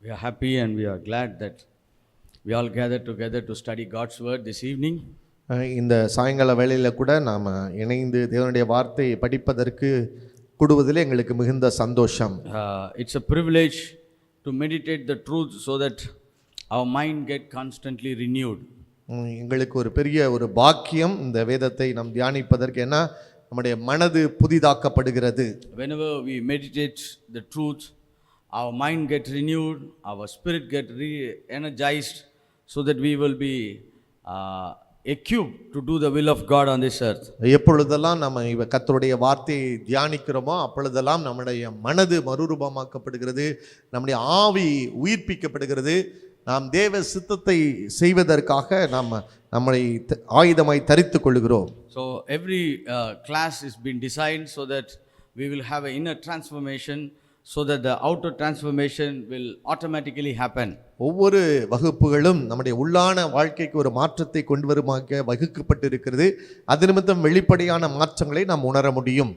We are happy and we are glad that we all gathered together to study God's word this evening. இந்த சாயங்கால வேளையில கூட நாம் இணைந்து தேவனுடைய வார்த்தையை படிப்பதற்கு கூடுவதில் எங்களுக்கு மிகுந்த சந்தோஷம். It's a privilege to meditate the truth so that our mind get constantly renewed. எங்களுக்கு ஒரு பெரிய ஒரு பாக்கியம் இந்த வேதத்தை நாம் தியானிப்பதற்கு. ஏன்னா நம்முடைய மனது புதிதாக்கப்படுகிறது. Whenever we meditate the truth, our mind get renewed, our spirit get re-energized so that we will be equipped to do the will of God on this earth. எப்பொழுதெல்லாம் நம்ம கர்த்தருடைய வார்த்தையை தியானிக்கிறோமோ அப்பொழுதெல்லாம் நம்முடைய மனது மறுரூபமாக்கப்படுகிறது, நம்முடைய ஆவி உயிர்ப்பிக்கப்படுகிறது. நாம் தேவ சித்தத்தை செய்வதற்காக நம்மை ஆயுதமாய் தரித்துக் கொள்கிறோம். So every class is been designed so that we will have an inner transformation, so that the outer transformation will automatically happen. ஒவ்வொரு வகுப்புகளும் நம்முடைய உள்ளான வாழ்க்கைக்கு ஒரு மாற்றத்தை கொண்டு வருமாக வகுக்கப்பட்டிருக்கிறது. அது நிமித்தம் வெளிப்படையான மாற்றங்களை நாம் உணர முடியும்.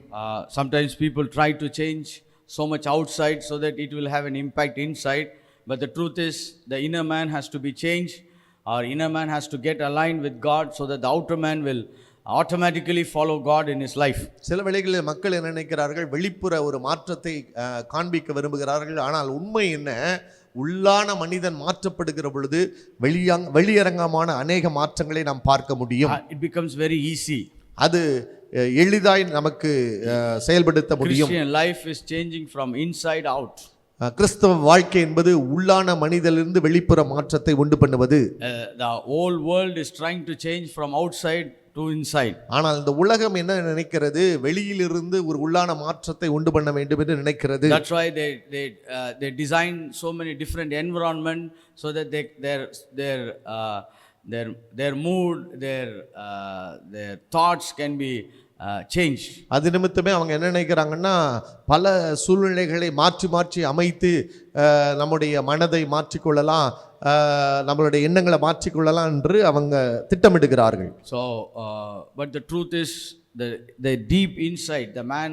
Sometimes people try to change so much outside so that it will have an impact inside, but the truth is the inner man has to be changed. Our inner man has to get aligned with God so that the outer man will automatically follow God in his life. சில வேளைகளில் மக்கள் என்ன நினைக்கிறார்கள், வெளிப்புற ஒரு மாற்றத்தை காண்பிக்க விரும்புகிறார்கள். ஆனால் உண்மை என்ன, உள்ளான மனிதன் மாற்றப்படுகிற பொழுது வெளியரங்கமான அநேக மாற்றங்களை நாம் பார்க்க முடியும். It becomes very easy. அது எளிதாய் நமக்கு செயல்படுத்த முடியும். Christian life is changing from inside out. கிறிஸ்தவ வாழ்க்கை என்பது உள்ளான மனிதனிலிருந்து வெளிப்புற மாற்றத்தை உண்டு பண்ணுவது. The whole world is trying to change from outside to inside. ஆனால் இந்த உலகம் என்ன நினைக்கிறது, வெளியிலிருந்து ஒரு உள்ளான மாற்றத்தை உண்டு பண்ண வேண்டும் என்று நினைக்கிறது. That's why they design so many different environment so that their mood, their thoughts can be changed. அது நிமித்தமே அவங்க என்ன நினைக்கிறாங்கன்னா, பல சூழ்நிலைகளை மாற்றி அமைத்து நம்முடைய மனதை மாற்றிக்கொள்ளலாம், நம்மளுடைய எண்ணங்களை மாற்றிக்கொள்ளலாம் என்று அவங்க திட்டமிடுகிறார்கள். So but the truth is the deep inside the man,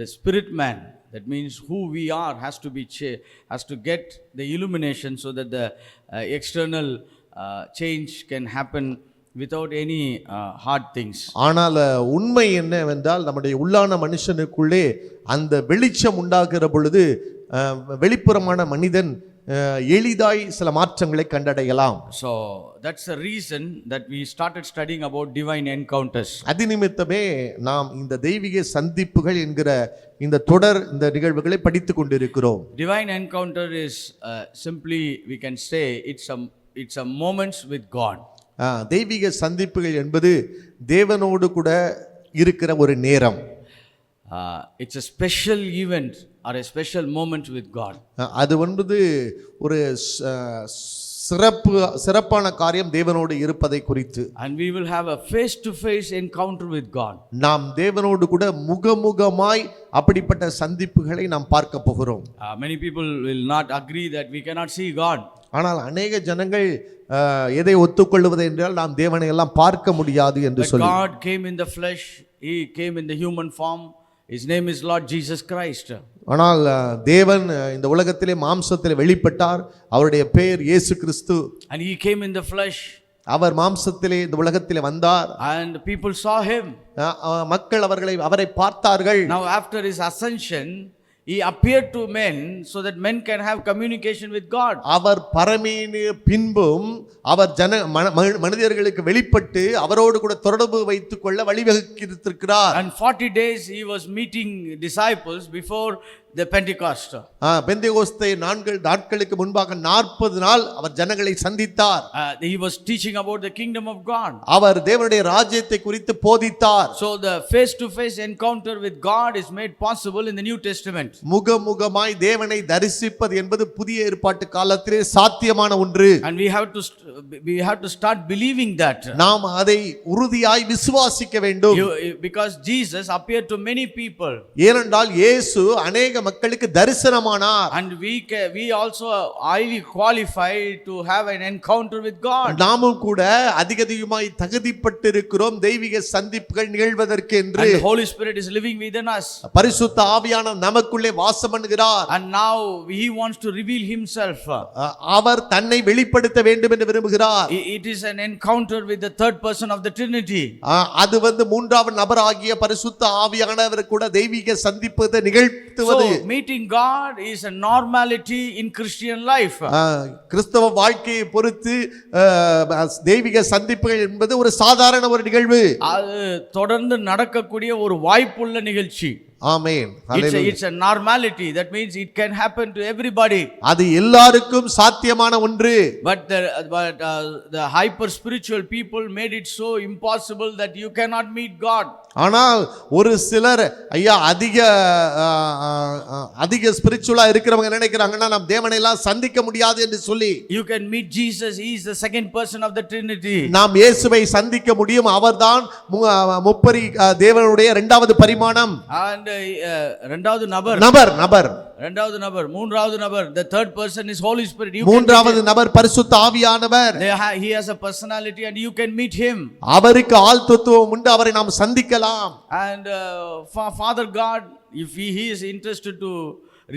the spirit man, that means who we are has to get the illumination so that the external change can happen without any hard things. ஆனால் உண்மை என்னவென்றால், நம்முடைய உள்ளான மனுஷனுக்குள்ளே அந்த வெளிச்சம் உண்டாகிற பொழுது வெளிப்புறமான மனிதன் எளிதாய் சில மாற்றங்களை கண்டடையலாம். So that's the reason that we started studying about divine encounters. அது நிமித்தமே நாம் இந்த தெய்வீக சந்திப்புகள் என்கிற இந்த தொடர் இந்த நிகழ்வுகளை படித்துக் கொண்டிருக்கிறோம். Divine encounter is simply we can say it's a moments with God. தெய்வீக சந்திப்புகள் என்பது தேவனோடு கூட இருக்கிற ஒரு நேரம். It's a special event or a special moment with God. அது என்பது ஒரு சிறப்பான காரியம் தேவனோடு இருப்பதை குறித்து. And we will have a face to face encounter with God. நாம் தேவனோடு கூட முகமுகமாய் அப்படிப்பட்ட சந்திப்புகளை நாம் பார்க்க போகிறோம். Many people will not agree that we cannot see God. ஆனால் அநேக ஜனங்கள் எதை ஒத்துக்கொள்வது என்றால், நாம் தேவனை எல்லாம் பார்க்க முடியாது என்று சொல்லி. God came in the flesh, he came in the human form, his name is Lord Jesus Christ. ஆனால் தேவன் இந்த உலகத்திலே மாம்சத்திலே வெளிப்பட்டார், அவருடைய பெயர் இயேசு கிறிஸ்து. And he came in the flesh. அவர் மாம்சத்திலே இந்த உலகத்திலே வந்தார். And people saw him. மக்கள் அவரை பார்த்தார்கள். Now after his ascension he appeared to men so that men can have communication with God. அவர் பரமேறின பின்பும் அவர் மனிதர்களுக்கு வெளிப்பட்டு அவரோடு கூட தொடர்பு வைத்துக் கொள்ள வழிவகுத்திருக்கிறார். And 40 days he was meeting disciples before the Pentecost. Pentecost 4 நாட்களுக்கு முன்பாக 40 நாள் அவர் ஜனங்களை சந்தித்தார். He was teaching about the kingdom of God. அவர் தேவனுடைய ராஜ்யத்தை குறித்து போதித்தார். So the face to face encounter with God is made possible in the New Testament. முகமுகமாய் தேவனை தரிசிப்பது என்பது புதிய ஏற்பாட்டு காலத்திலே சாத்தியமான ஒன்று. And we have to start believing that. நாம் அதை உறுதியாய் விசுவாசிக்க வேண்டும். Because Jesus appeared to many people. ஏனென்றால் இயேசு அநேக மக்களுக்கு தரிசனமானார். And we also are highly qualified to have an encounter with God. நாமும் கூட அதிகமாய் தகுதிப்பட்டிருக்கிறோம் தெய்வீக சந்திப்புகள் நிகழ்வதற்கு என்று. And the Holy Spirit is living within us. பரிசுத்த ஆவியானவர் நமக்குள்ளே வாசம் பண்ணுகிறார். And now he wants to reveal himself. அவர் தன்னை வெளிப்படுத்த வேண்டும் என்று விரும்புகிறார். It is an encounter with the third person of the Trinity. அது மூன்றாவது நபராகிய பரிசுத்த ஆவியானவர் கூட தெய்வீக சந்திப்பதை நிகழ்த்துவது. So meeting God is a normality in Christian life. கிறிஸ்தவ வாழ்க்கையை பொறுத்து தெய்வீக சந்திப்புகள் என்பது ஒரு சாதாரண ஒரு நிகழ்வு. அது தொடர்ந்து நடக்கக்கூடிய ஒரு வாய்ப்புள்ள நிகழ்ச்சி. ஆமென். It's a normality. That means it can happen to everybody. அது எல்லாருக்கும் சாத்தியமான ஒன்று. But the hyper spiritual people made it so impossible that you cannot meet God. ஆனால் ஒரு சிலர் ஐயா அதிக ஸ்பிரிச்சுவலா இருக்கிறவங்க நினைக்கிறாங்கன்னா நாம் தேவனை எல்லாம் சந்திக்க முடியாது என்று சொல்லி. You can meet Jesus. He is the second person of the Trinity. நாம் இயேசுவை சந்திக்க முடியும். அவர்தான் முப்பரி தேவனுடைய இரண்டாவது பரிமாணம். And இரண்டாவது நபர் மூன்றாவது நபர் the third person is Holy Spirit. மூன்றாவது நபர் பரிசுத்த ஆவியானவர். He has a personality and you can meet him. அவருக்கு ஆள் தத்துவம் உண்டு. அவரை நாம் சந்திக்கலாம். And Father God, if he is interested to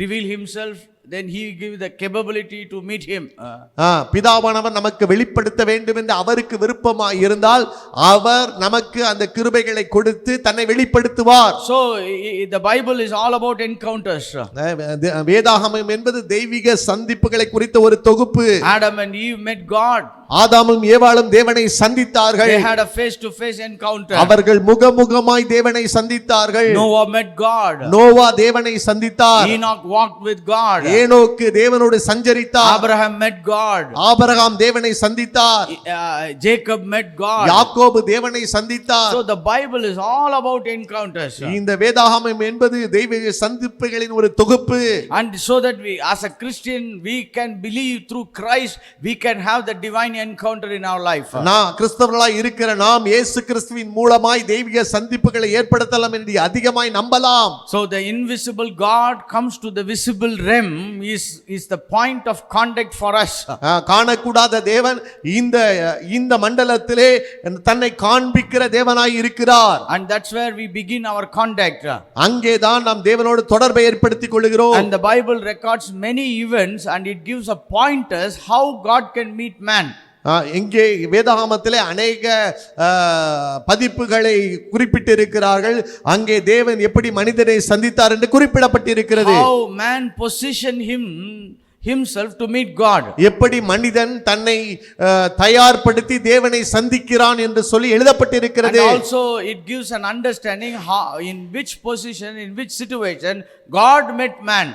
reveal himself, then he give the capability to meet him. பிதாவானவர் நமக்கு வெளிப்படுத்த வேண்டும் என்று அவருக்கு விருப்பமாய் இருந்தால் அவர் நமக்கு அந்த கிருபைகளை கொடுத்து தன்னை வெளிப்படுத்துவார். So the Bible is all about encounters. வேதாகமம் என்பது தெய்வீக சந்திப்புகளை குறித்த ஒரு தொகுப்பு. Adam and Eve met God. ஆதாமும் ஏவாளும் தேவனை சந்தித்தார்கள். They had a face to face encounter. அவர்கள் முகமுகமாய் தேவனை சந்தித்தார்கள். Noah met God. நோவா தேவனை சந்தித்தார். Enoch walked with God. ஏனோக்கு தேவனோடு சஞ்சரித்தார். Abraham met God. ஆபிரகாம் தேவனை சந்தித்தார். Jacob met God. யாக்கோபு தேவனை சந்தித்தார். So the Bible is all about encounters. இந்த வேதாகமம் என்பது தெய்வீக சந்திப்புகளின் ஒரு தொகுப்பு. And so that we as a Christian we can believe through Christ, we can have the divine encounter in our life. நான் கிறிஸ்தவர்களாய் இருக்கிற நாம் இயேசு கிறிஸ்துவின் மூலமாய் தெய்வீக சந்திப்புகளை ஏற்படுத்தலாம் என்று அதிகமாய் நம்பலாம். So the invisible God comes to the visible realm is the point of contact for us. காணக்கூடாத தேவன் இந்த மண்டலத்திலே தன்னை காண்பிக்கிற தேவனாய் இருக்கிறார். And that's where we begin our contact. அங்கே தான் நாம் தேவனோடு தொடர்பை ஏற்படுத்திக் கொள்கிறோம். And the Bible records many events and it gives a pointers how God can meet man. இங்கே வேதாகமத்திலே அநேக பதிப்புகளை குறிப்பிட்டிருக்கிறார்கள். அங்கே தேவன் எப்படி மனிதனை சந்தித்தார் என்று குறிப்பிடப்பட்டிருக்கிறது. How man positioned himself to meet God. எப்படி மனிதன் தன்னை தயார்படுத்தி தேவனை சந்திக்கிறான் என்று சொல்லி எழுதப்பட்டிருக்கிறது. And also it gives an understanding how, in which position, in which situation God met man.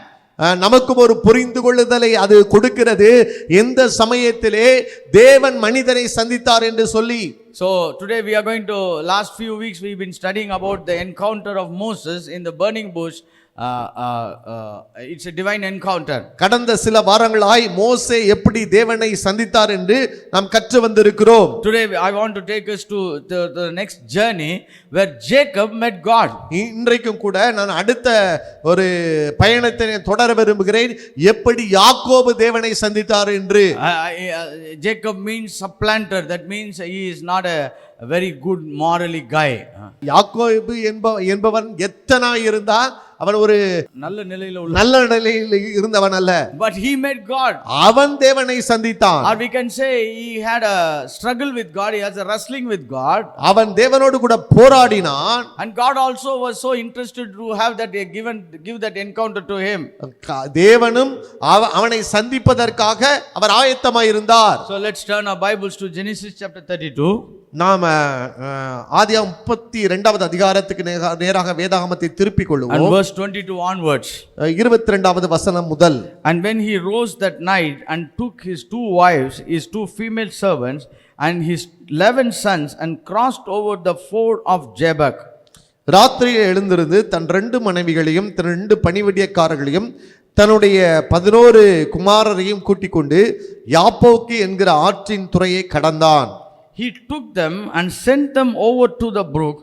நமக்கும் ஒரு புரிந்து கொள்ளுதலை அது கொடுக்கிறது. எந்த சமயத்திலே தேவன் மனிதனை சந்தித்தார் என்று சொல்லி. So today we are going to, last few weeks we've been studying about the encounter of Moses in the burning bush. It's a divine encounter. கடந்த சில வாரங்களாய் மோசே எப்படி தேவனை சந்தித்தார் என்று நாம் கற்று வந்திருக்கிறோம். Today I want to take us to the next journey where Jacob met God. இன்றைக்கும் கூட நான் அடுத்த ஒரு பயணத்தை தொடர விரும்புகிறேன். எப்படி யாக்கோபு தேவனை சந்தித்தார் என்று. Jacob means supplanter. That means he is not a very good morally guy. யாக்கோபு என்பவன் எத்தனாய் இருந்தான், அவன் ஒரு நல்ல நிலையில் இருந்தவன் அல்ல. But he met God. அவன் தேவனை சந்தித்தான். Or we can say he had a struggle with God. He has a wrestling with God. அவன் தேவனோடு கூட போராடினான். And God also was so interested to have that give that encounter to him. தேவனும் அவனை சந்திப்பதற்காக அவர் ஆயத்தமாய் இருந்தார். So let's turn our Bibles to Genesis chapter 32. நாம ஆதியாகமம் 32வது அதிகாரத்துக்கு நேராக வேதாகமத்தை திருப்பிக் கொள்வோம். And verse 22 onwards. 22வது வசனம் முதல். And when he rose that night and took his 2 wives, his 2 female servants, and his 11 sons, and crossed over the ford of Jabbok. ராத்திரியில் எழுந்திருந்து தன் 2 மனைவிகளையும் தன் 2 பணிவிடைக்காரர்களையும் தன்னுடைய 11 குமாரரையும் கூட்டிக் கொண்டு யாப்போக்கு என்கிற ஆற்றின் துறையை கடந்தான். He took them and sent them over to the brook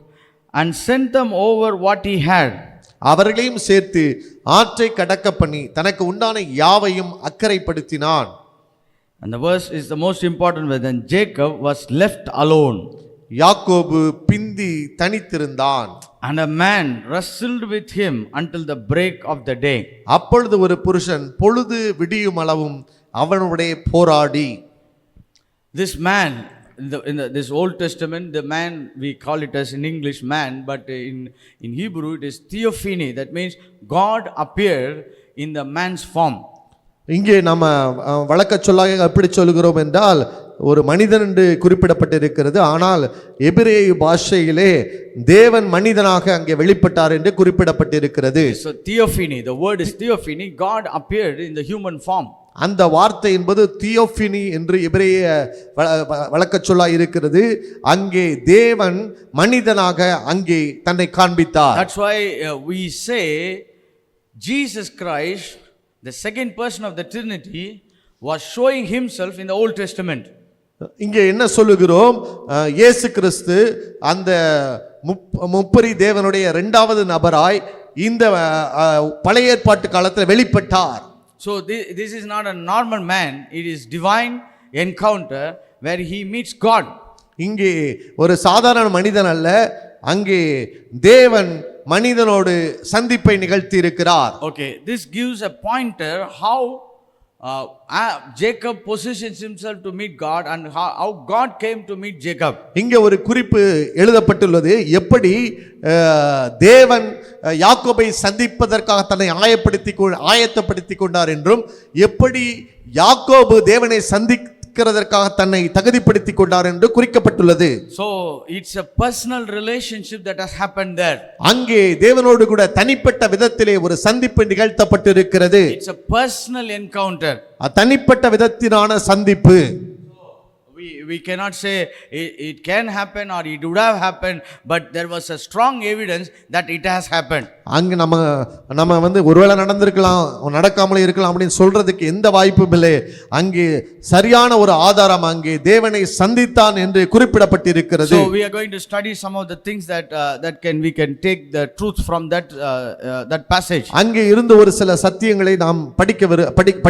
and sent them over what he had. அவர்களையும் சேர்த்து ஆற்றை கடக்க பண்ணி தனக்கு உண்டான யாவையும் அக்கறைப்படுத்தினான். And the verse is the most important verse. Then Jacob was left alone. யாக்கோபு பிந்தி தனித்திருந்தான். And a man wrestled with him until the break of the day. அப்பொழுது ஒரு புருஷன் பொழுது விடியும் அளவும் அவனுடைய போராடி. This man, this Old Testament, the man, we call it as in English man, but in Hebrew it is theophany. That means God appeared in the man's form. இங்கே நம்ம வழக்க சொல்லாக எப்படி சொல்கிறோம் என்றால் ஒரு மனிதன் என்று குறிப்பிடப்பட்டிருக்கிறது. ஆனால் எபிரேய பாஷையிலே தேவன் மனிதனாக அங்கே வெளிப்பட்டார் என்று குறிப்பிடப்பட்டிருக்கிறது. So theophany, the word is theophany. God appeared in the human form. அந்த வார்த்தை என்பது தியோஃபினி என்று எபிரேய வழக்க சொல்லாக இருக்கிறது. அங்கே தேவன் மனிதனாக அங்கே தன்னை காண்பித்தார். That's why we say Jesus Christ, the second person of the Trinity, was showing himself in the Old Testament. இங்கே என்ன சொல்லுகிறோம்? இயேசு கிறிஸ்து அந்த முப்பரி தேவனுடைய இரண்டாவது நபராய் இந்த பழைய ஏற்பாட்டு காலத்தில் வெளிப்பட்டார். So this is not a normal man, it is divine encounter where he meets God. இங்கே ஒரு சாதாரண மனிதன் அல்ல, அங்கே தேவன் மனிதனோடு சந்திப்பை நிகழ்த்தி இருக்கிறார். Okay, this gives a pointer how Jacob positions himself to meet God and how God came to meet Jacob. இங்கே ஒரு குறிப்பு எழுதப்பட்டுள்ளது. எப்படி தேவன் யாக்கோபை சந்திப்பதற்காக தன்னை ஆயத்தப்படுத்தி கொண்டார் என்றும், எப்படி யாக்கோபு தேவனை சந்திக்கிறதற்காக தன்னை தகுதிப்படுத்திக் கொண்டார் என்று குறிக்கப்பட்டுள்ளது. So it's a personal relationship that has happened there. அங்கே தேவனோடு கூட தனிப்பட்ட விதத்திலே ஒரு சந்திப்பு நிகழ்த்தப்பட்டிருக்கிறது. It's a personal encounter. தனிப்பட்ட விதத்திலான சந்திப்பு. We cannot say it can happen or it would have happened, but there was a strong evidence that it has happened. அங்க நம்ம வந்து ஒருவேளை நடந்திருக்கலாம், நடக்காமலே இருக்கலாம் அப்படின்னு சொல்றதுக்கு எந்த வாய்ப்பும் இல்லை. அங்கே சரியான ஒரு ஆதாரம் அங்கே தேவனை சந்தித்தான் என்று குறிப்பிடப்பட்டிருக்கிறது. So we are going to study some of the things that we can take the truth from that passage. அங்கே இருந்து ஒரு சில சத்தியங்களை நாம்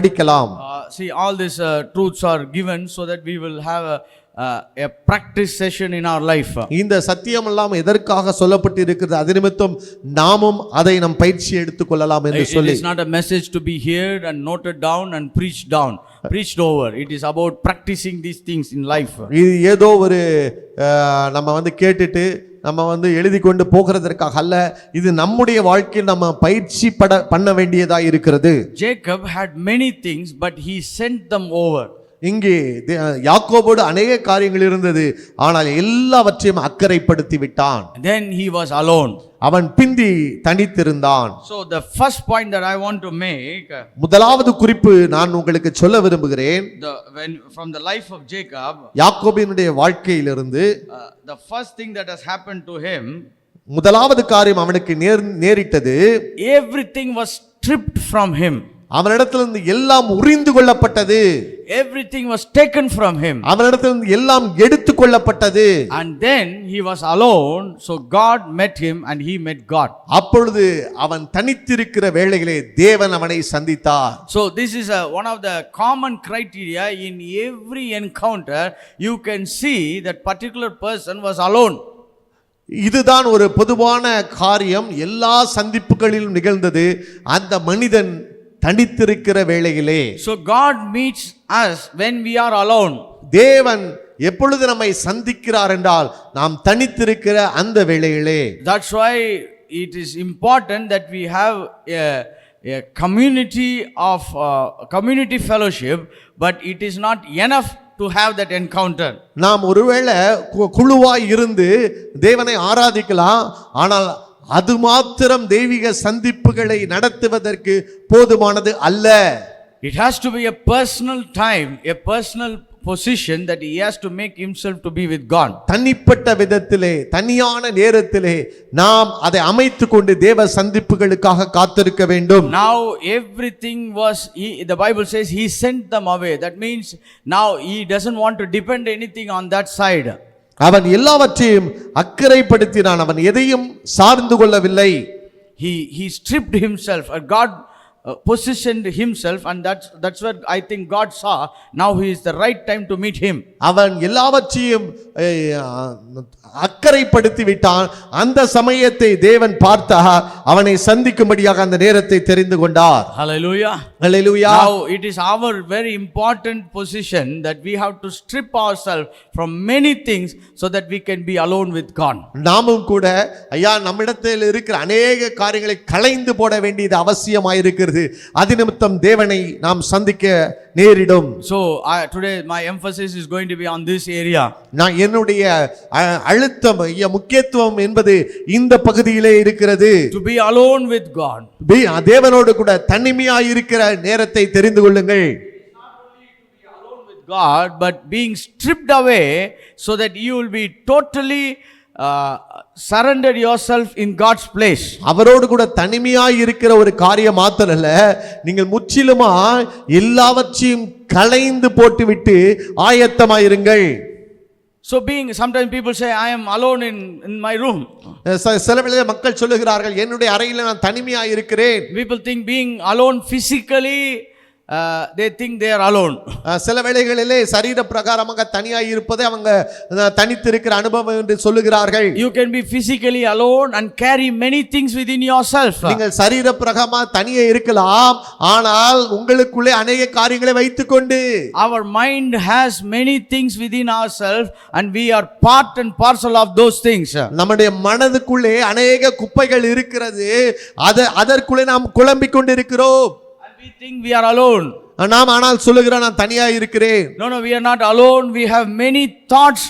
படிக்கலாம். See, all these truths are given so that we will have a practice session in our life. இந்த சத்தியம் எல்லாம் எதற்காக சொல்லப்பட்டிருக்கிறது? அது நிமித்தம் நாமும் அதை நம் பயிற்சி எடுத்துக்கொள்ளலாம் என்று சொல்லி. It is not a message to be heard and noted down and preached over. It is about practicing these things in life. இது ஏதோ ஒரு நம்ம வந்து கேட்டுட்டு நம்ம வந்து எழுதி கொண்டு போகிறதற்காக அல்ல, இது நம்முடைய வாழ்க்கையில் நம்ம பயிற்சி பண்ண வேண்டியதா இருக்கிறது. Jacob had many things, but he sent them over. இங்கே யாக்கோபோடு அநேக காரியங்கள் இருந்தது, ஆனால் எல்லாவற்றையும் அக்கறைப்படுத்தி விட்டான். Then he was alone. அவன் பிந்தி தனித்திருந்தான். So the first point that I want to make, முதலாவது குறிப்பு நான் உங்களுக்கு சொல்ல விரும்புகிறேன். From the life of Jacob, யாக்கோபினுடைய வாழ்க்கையிலிருந்து the first thing that has happened to him, முதலாவது காரியம் அவனுக்கு நேரிட்டது, everything was stripped from him. அவனிடத்திலிருந்து எல்லாம் உரிந்து கொள்ளப்பட்டது. Everything was taken from him. அவனிடத்திலிருந்து எல்லாம் எடுத்துக் கொள்ளப்பட்டது. And then he was alone, so God met him and he met God. அப்பொழுது அவன் தனித்திருக்கிற வேளையிலே தேவன் அவனை சந்தித்தார். So this is one of the common criteria in every encounter. You can see that particular person was alone. இதுதான் ஒரு பொதுவான காரியம், எல்லா சந்திப்புகளிலும் நிகழ்ந்தது. அந்த மனிதன் தனித்திருக்கிற வேளையிலே. So God meets us when we are alone. தேவன் எப்பொழுது நம்மை சந்திக்கிறார் என்றால் நாம் தனித்திருக்கிற அந்த வேளையிலே. That's why it is important that we have a community of community fellowship, but it is not enough to have that encounter. நாம் ஒருவேளை குழுவாய் இருந்து தேவனை ஆராதிக்கலாம், ஆனால் அது மாத்திரம் தெய்வீக சந்திப்புகளை நடத்துவதற்கு போதுமானது அல்ல. It has to be a personal time, a personal position that he has to make himself to be with God. தனிப்பட்ட விதத்திலே தனியான நேரத்திலே நாம் அதை அமைத்துக் கொண்டு தேவ சந்திப்புகளுக்காக காத்திருக்க வேண்டும். Now everything was, the Bible says he sent them away. That means now he doesn't want to depend anything on that side. அவன் எல்லாவற்றையும் அக்கறைப்படுத்தினான், அவன் எதையும் சார்ந்து கொள்ளவில்லை. he stripped himself. God positioned himself, and that's where I think God saw now he is the right time to meet him. அவன் எல்லாவற்றையும் அக்கறைப்படுத்தி விட்டான். அந்த சமயத்தை தேவன் பார்த்தார், அவனை சந்திக்கும்படியாக அந்த நேரத்தை தெரிந்து கொண்டார். Hallelujah. Hallelujah. Now it is our very important position that we have to strip ourselves from many things so that we can be alone with God. நாமும் கூட ஐயா நம்மிடத்தில் இருக்கிற அநேக காரியங்களை களைந்து போட வேண்டியது அவசியமாயிருக்கிறது. அது நிமித்தம் தேவனை நாம் சந்திக்க நேரிடும். So today my emphasis is going to be on this area. நான் என்னுடைய அழுத்தம் முக்கியத்துவம் என்பது இந்த பகுதியிலே இருக்கிறது. To be alone with God. தேவனோடு கூட தனிமையாய் இருக்கிற நேரத்தை தெரிந்து கொள்ளுங்கள். God, but being stripped away so that you will be totally surrendered yourself in God's place. அவரோடு கூட தனிமையாய் இருக்கிற ஒரு காரியம் மாத்திரல்ல, நீங்கள் முற்றிலுமா எல்லாவற்றையும் களைந்து போட்டுவிட்டு ஆயத்தமாயிருங்கள். So being, sometimes people say I am alone in my room. சில வேளையிலே மக்கள் சொல்லுகிறார்கள் என்னுடைய அறையில் நான் தனிமையாய் இருக்கிறேன். People think being alone physically they think they are alone. சில வேளைகளிலே சரீர பிரகாரமாக தனியாய் இருப்பதை அவங்க தனித்திருக்கிற அனுபவம் என்று சொல்லுகிறார்கள். You can be physically alone and carry many things within yourself. நீங்கள் சரீர பிரகாரமாக தனியே இருக்கலாம், ஆனால் உங்களுக்குள்ளே அநேக காரியங்களை வைத்துக்கொண்டு our mind has many things within ourselves and we are part and parcel of those things. நம்முடைய மனதுக்குள்ளே அநேக குப்பைகள் இருக்கிறது, அதற்குள்ளே நாம் குழம்பிக் கொண்டிருக்கிறோம். We think we are alone. நாம் ஆனால் சொல்லுகிறோம் நான் தனியா இருக்கிறேன். No, we are not alone. We have many thoughts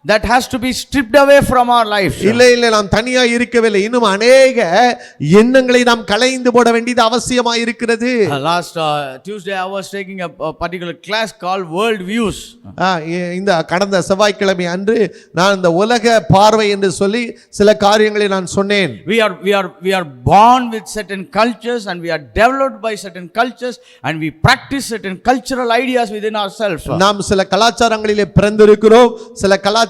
that has to be stripped away from our lives. இல்லை நாம் தனியா இருக்கவில்லை, இன்னும் அநேக எண்ணங்களை நாம் களைந்து போட வேண்டியது அவசியமாய் இருக்கிறது. Last Tuesday I was taking a particular class called World Views. இந்த கடந்த செவ்வாய்க்கிழமை அன்று நான் இந்த உலக பார்வை என்று சொல்லி சில காரியங்களை நான் சொன்னேன். We are born with certain cultures and we are developed by certain cultures and we practice certain cultural ideas within ourselves. நாம் சில கலாச்சாரங்களிலே பிறந்திருக்கிறோம், சில கலாச்சாரங்களை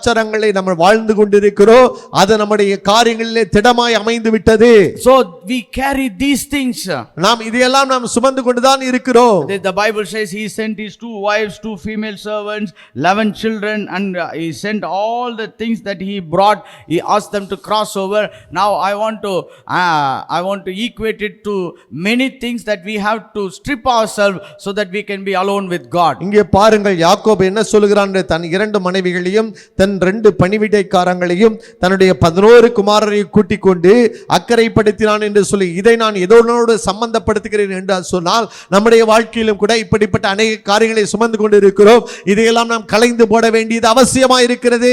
நம்ம வாழ்ந்து கொண்டிருக்கிறோம், அது நம்முடைய காரியங்களிலே திடமாய் அமைந்து விட்டது. So we carry these things. நாம் இதையெல்லாம் நாம் சுமந்து கொண்டுதான் இருக்கிறோம். The Bible says he sent his 2 wives, 2 female servants, 11 children, and he sent all the things that he brought. He asked them to cross over. Now I want to equate it to many things that we have to strip ourselves so that we can be alone with God. இங்கே பாருங்கள், யாக்கோபு என்ன சொல்கிறான், தன் 2 மனைவிகளையும் தன் 2 பணிவிடைக்காரங்களையும் தன்னுடைய 11 குமாரரை கூட்டிக் கொண்டு அக்கறைப்படுத்தினான் என்று சொல்லி, இதை நான் எதனோடு சம்பந்தப்படுத்துகிறேன் என்று சொன்னால் நம்முடைய வாழ்க்கையிலும் கூட இப்படிப்பட்ட அநேக காரியங்களை சுமந்து கொண்டு இருக்கிறோம். இதையெல்லாம் நாம் களைந்து போட வேண்டியது அவசியமாக இருக்கிறது.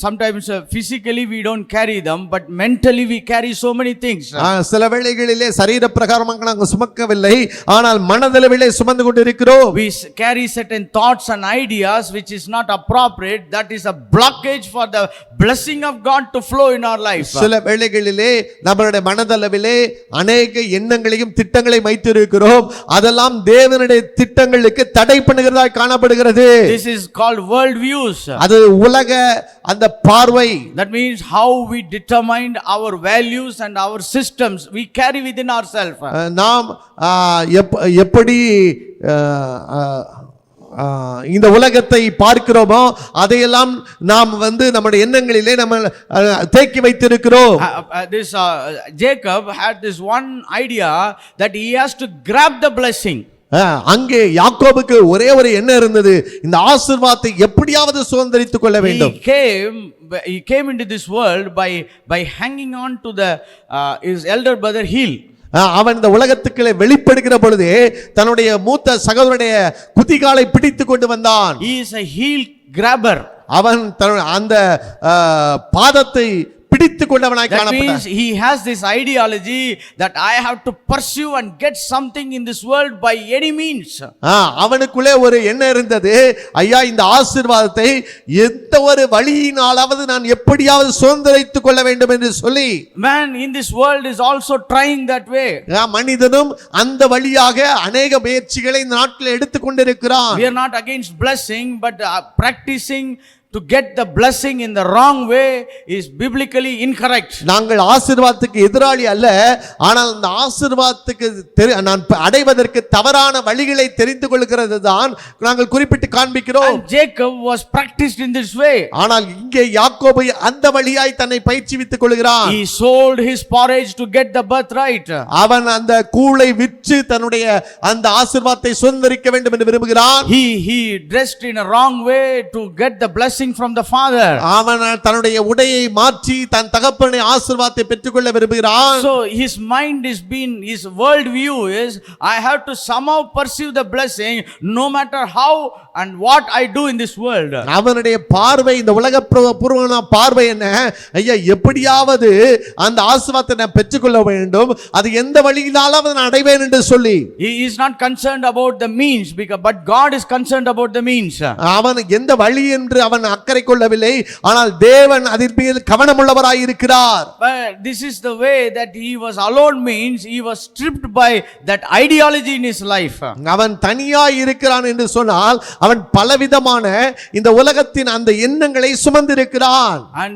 Sometimes physically we don't carry them, but mentally we carry so many things. சில வேளைகளிலே சரீர பிரகாரமாக நாங்கள் சுமக்கவில்லை, ஆனால் மனதளவிலே சுமந்து கொண்டு இருக்கிறோம். We carry certain thoughts and ideas which is not appropriate. That is a blockage for the blessing of God to flow in our life. சில வேளைகளிலே நம்மளுடைய மனதளவிலே அநேக எண்ணங்களையும் திட்டங்களையும் வைத்திருக்கிறோம், அதெல்லாம் தேவனுடைய திட்டங்களுக்கு தடை பண்ணுகிறதாய் காணப்படுகிறது. This is called world views. அது உலக அந்த பார்வை. That means how we determine our values and our systems we carry within ourselves. நாம் எப்படி இந்த உலகத்தை பார்க்கிறோமோ அதையெல்லாம் நாம் நம்முடைய எண்ணங்களிலே நம்ம தேக்கி வைத்திருக்கிறோம். This Jacob had this one idea that he has to grab the blessing. அங்கே யாக்கோபுக்கு ஒரே ஒரு எண்ணம் இருந்தது, இந்த ஆசீர்வாதத்தை எப்படியாவது சுதந்தரித்துக் கொள்ள வேண்டும். He came into this world by hanging on to his elder brother heel. அவன் இந்த உலகத்துக்குள்ளே வெளிப்படுகிற பொழுது தன்னுடைய மூத்த சகோதரனுடைய குதிகாலை பிடித்து கொண்டு வந்தான். He is a heel grabber. அவன் அந்த பாதத்தை பிடித்து கொண்டவனாய் காணப்பட்டான். That means he has this ideology that I have to pursue and get something in this world by any means. அவனுக்குள்ளே ஒரு எண்ணம் இருந்தது, ஐயா இந்த ஆசீர்வாதத்தை எந்த ஒரு வழியினாலாவது நான் எப்படியாவது சுதந்தரித்துக் கொள்ள வேண்டும் என்று சொல்லி. Man in this world is also trying that way. மனிதனும் அந்த வழியாக அநேக முயற்சிகளை இந்த நாட்டில் எடுத்துக் கொண்டிருக்கிறான். We are not against blessing, but practicing to get the blessing in the wrong way is biblically incorrect. நாங்கள் ஆசீர்வாதத்துக்கு எதிராளி அல்ல, ஆனால் அந்த ஆசீர்வாதத்துக்கு நான் அடைவதற்கு தவறான வழிகளை தெரிந்து கொள்கிறது தான் நாங்கள் குறிப்பிட்டு காண்பிக்கிறோம். And Jacob was practiced in this way. ஆனால் இங்கே யாக்கோபு அந்த வழியாய் தன்னை பயிற்சிவித்துக் கொள்கிறான். He sold his porridge to get the birthright. அவன் அந்த கூளை விற்று தன்னுடைய அந்த ஆசீர்வாதத்தை சுதந்தரிக்க வேண்டும் என்று விரும்புகிறான். He dressed in a wrong way to get the blessing from the father. அவன் தன்னுடைய உடையை மாற்றி தன் தகப்பனை ஆசீர்வாதத்தை பெற்றுக்கொள்ள விரும்புகிறான். So his mind his world view is, I have to somehow pursue the blessing no matter how and what I do in this world. அவனுடைய பார்வை, இந்த உலக பூர்வமான பார்வை என்ன, ஐயா எப்படியாவது அந்த ஆசீர்வாதத்தை நான் பெற்றுக்கொள்ள வேண்டும், அது எந்த வழியினாலும் நான் அடைவேன் என்று சொல்லி. He is not concerned about the means, but God is concerned about the means. அவன் எந்த வழி என்று அவன் அக்கறை கொள்ளவில்லை, ஆனால் தேவன் அதில் மீது கவனமுள்ளவராய் இருக்கிறார். But this is the way that he was alone, means he was stripped by that ideology in his life. அவன் தனியாய் இருக்கிறான் என்று சொன்னால் அவன் பலவிதமான இந்த உலகத்தின் அந்த எண்ணங்களை சுமந்திருக்கிறான். And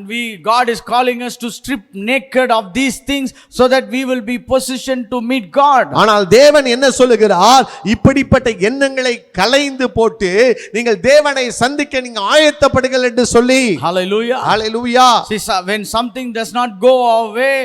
God is calling us to strip naked of these things so that we will be positioned to meet God. ஆனால் தேவன் என்ன சொல்லுகிறார், இப்படிப்பட்ட எண்ணங்களை களைந்து போட்டு நீங்கள் தேவனை சந்திக்க நீங்க ஆயத்தப்படுங்கள் என்று சொல்லி. Hallelujah. Hallelujah. See, when something does not go our way,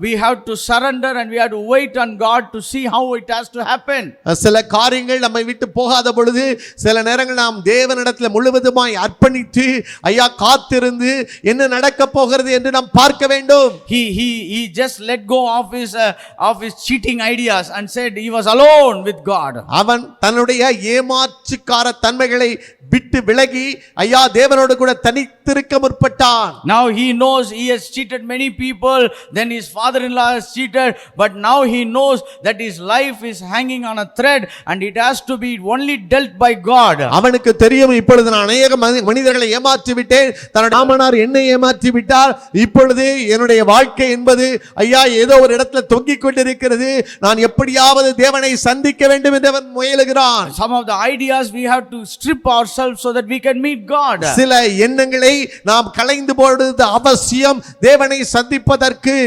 we have to surrender and we have to wait on God to see how it has to happen. சில காரியங்கள் நம்மை விட்டு போகாத பொழுது சில நேரங்கள் நாம் தேவனிடத்தில் முழுவதுமாய் அர்ப்பணித்து ஐயா காத்திருந்து என்ன நடக்க போகிறது என்று நாம் பார்க்க வேண்டும். He just let go of his cheating ideas and said he was alone with God. அவன் தன்னுடைய ஏமாற்றுக்கார தன்மைகளை விட்டு விலகி ஐயா தேவனோடு கூட தனித்திருக்க முற்பட்டான். Now he knows he has cheated many people, then his father-in-law has cheated, but now he knows that his life is hanging on a thread and it has to be only dealt by God. அவனுக்கு தெரியும், இப்பொழுது நான் அநேக மனிதர்களை ஏமாற்றி விட்டேன், தன்னுடைய மாமனார் என்னை ஏமாற்றி விட்டார், இப்பொழுது என்னுடைய வாழ்க்கை என்பது ஐயா ஏதோ ஒரு இடத்துல தொங்கிக் கொண்டிருக்கிறது, நான் எப்படியாவது தேவனை சந்திக்க வேண்டும் என்று அவன் முயலுகிறான். Some of the ideas we have to strip ourselves so that we can meet God. சில எண்ணங்களை நாம் களைந்து போடுவது அவசியம் தேவனை சந்திப்பதற்கு.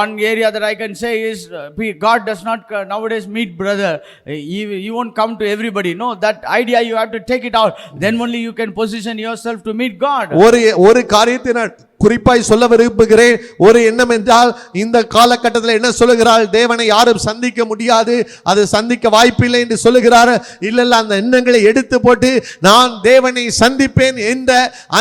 One area that I can say is God does not nowadays meet brother. He won't come to everybody. No, that idea you have to take it out. Then only you can position yourself to meet God. ஒரு காரியத்தை நான் குறிப்பாய் சொல்ல விரும்புகிறேன். ஒரு எண்ணம் என்றால் இந்த காலகட்டத்தில் என்ன சொல்லுகிறார், தேவனை யாரும் சந்திக்க முடியாது, அது சந்திக்க வாய்ப்பில்லை என்று சொல்லுகிறார். இல்ல அந்த எண்ணங்களை எடுத்து போட்டு நான் தேவனை சந்திப்பேன் என்ற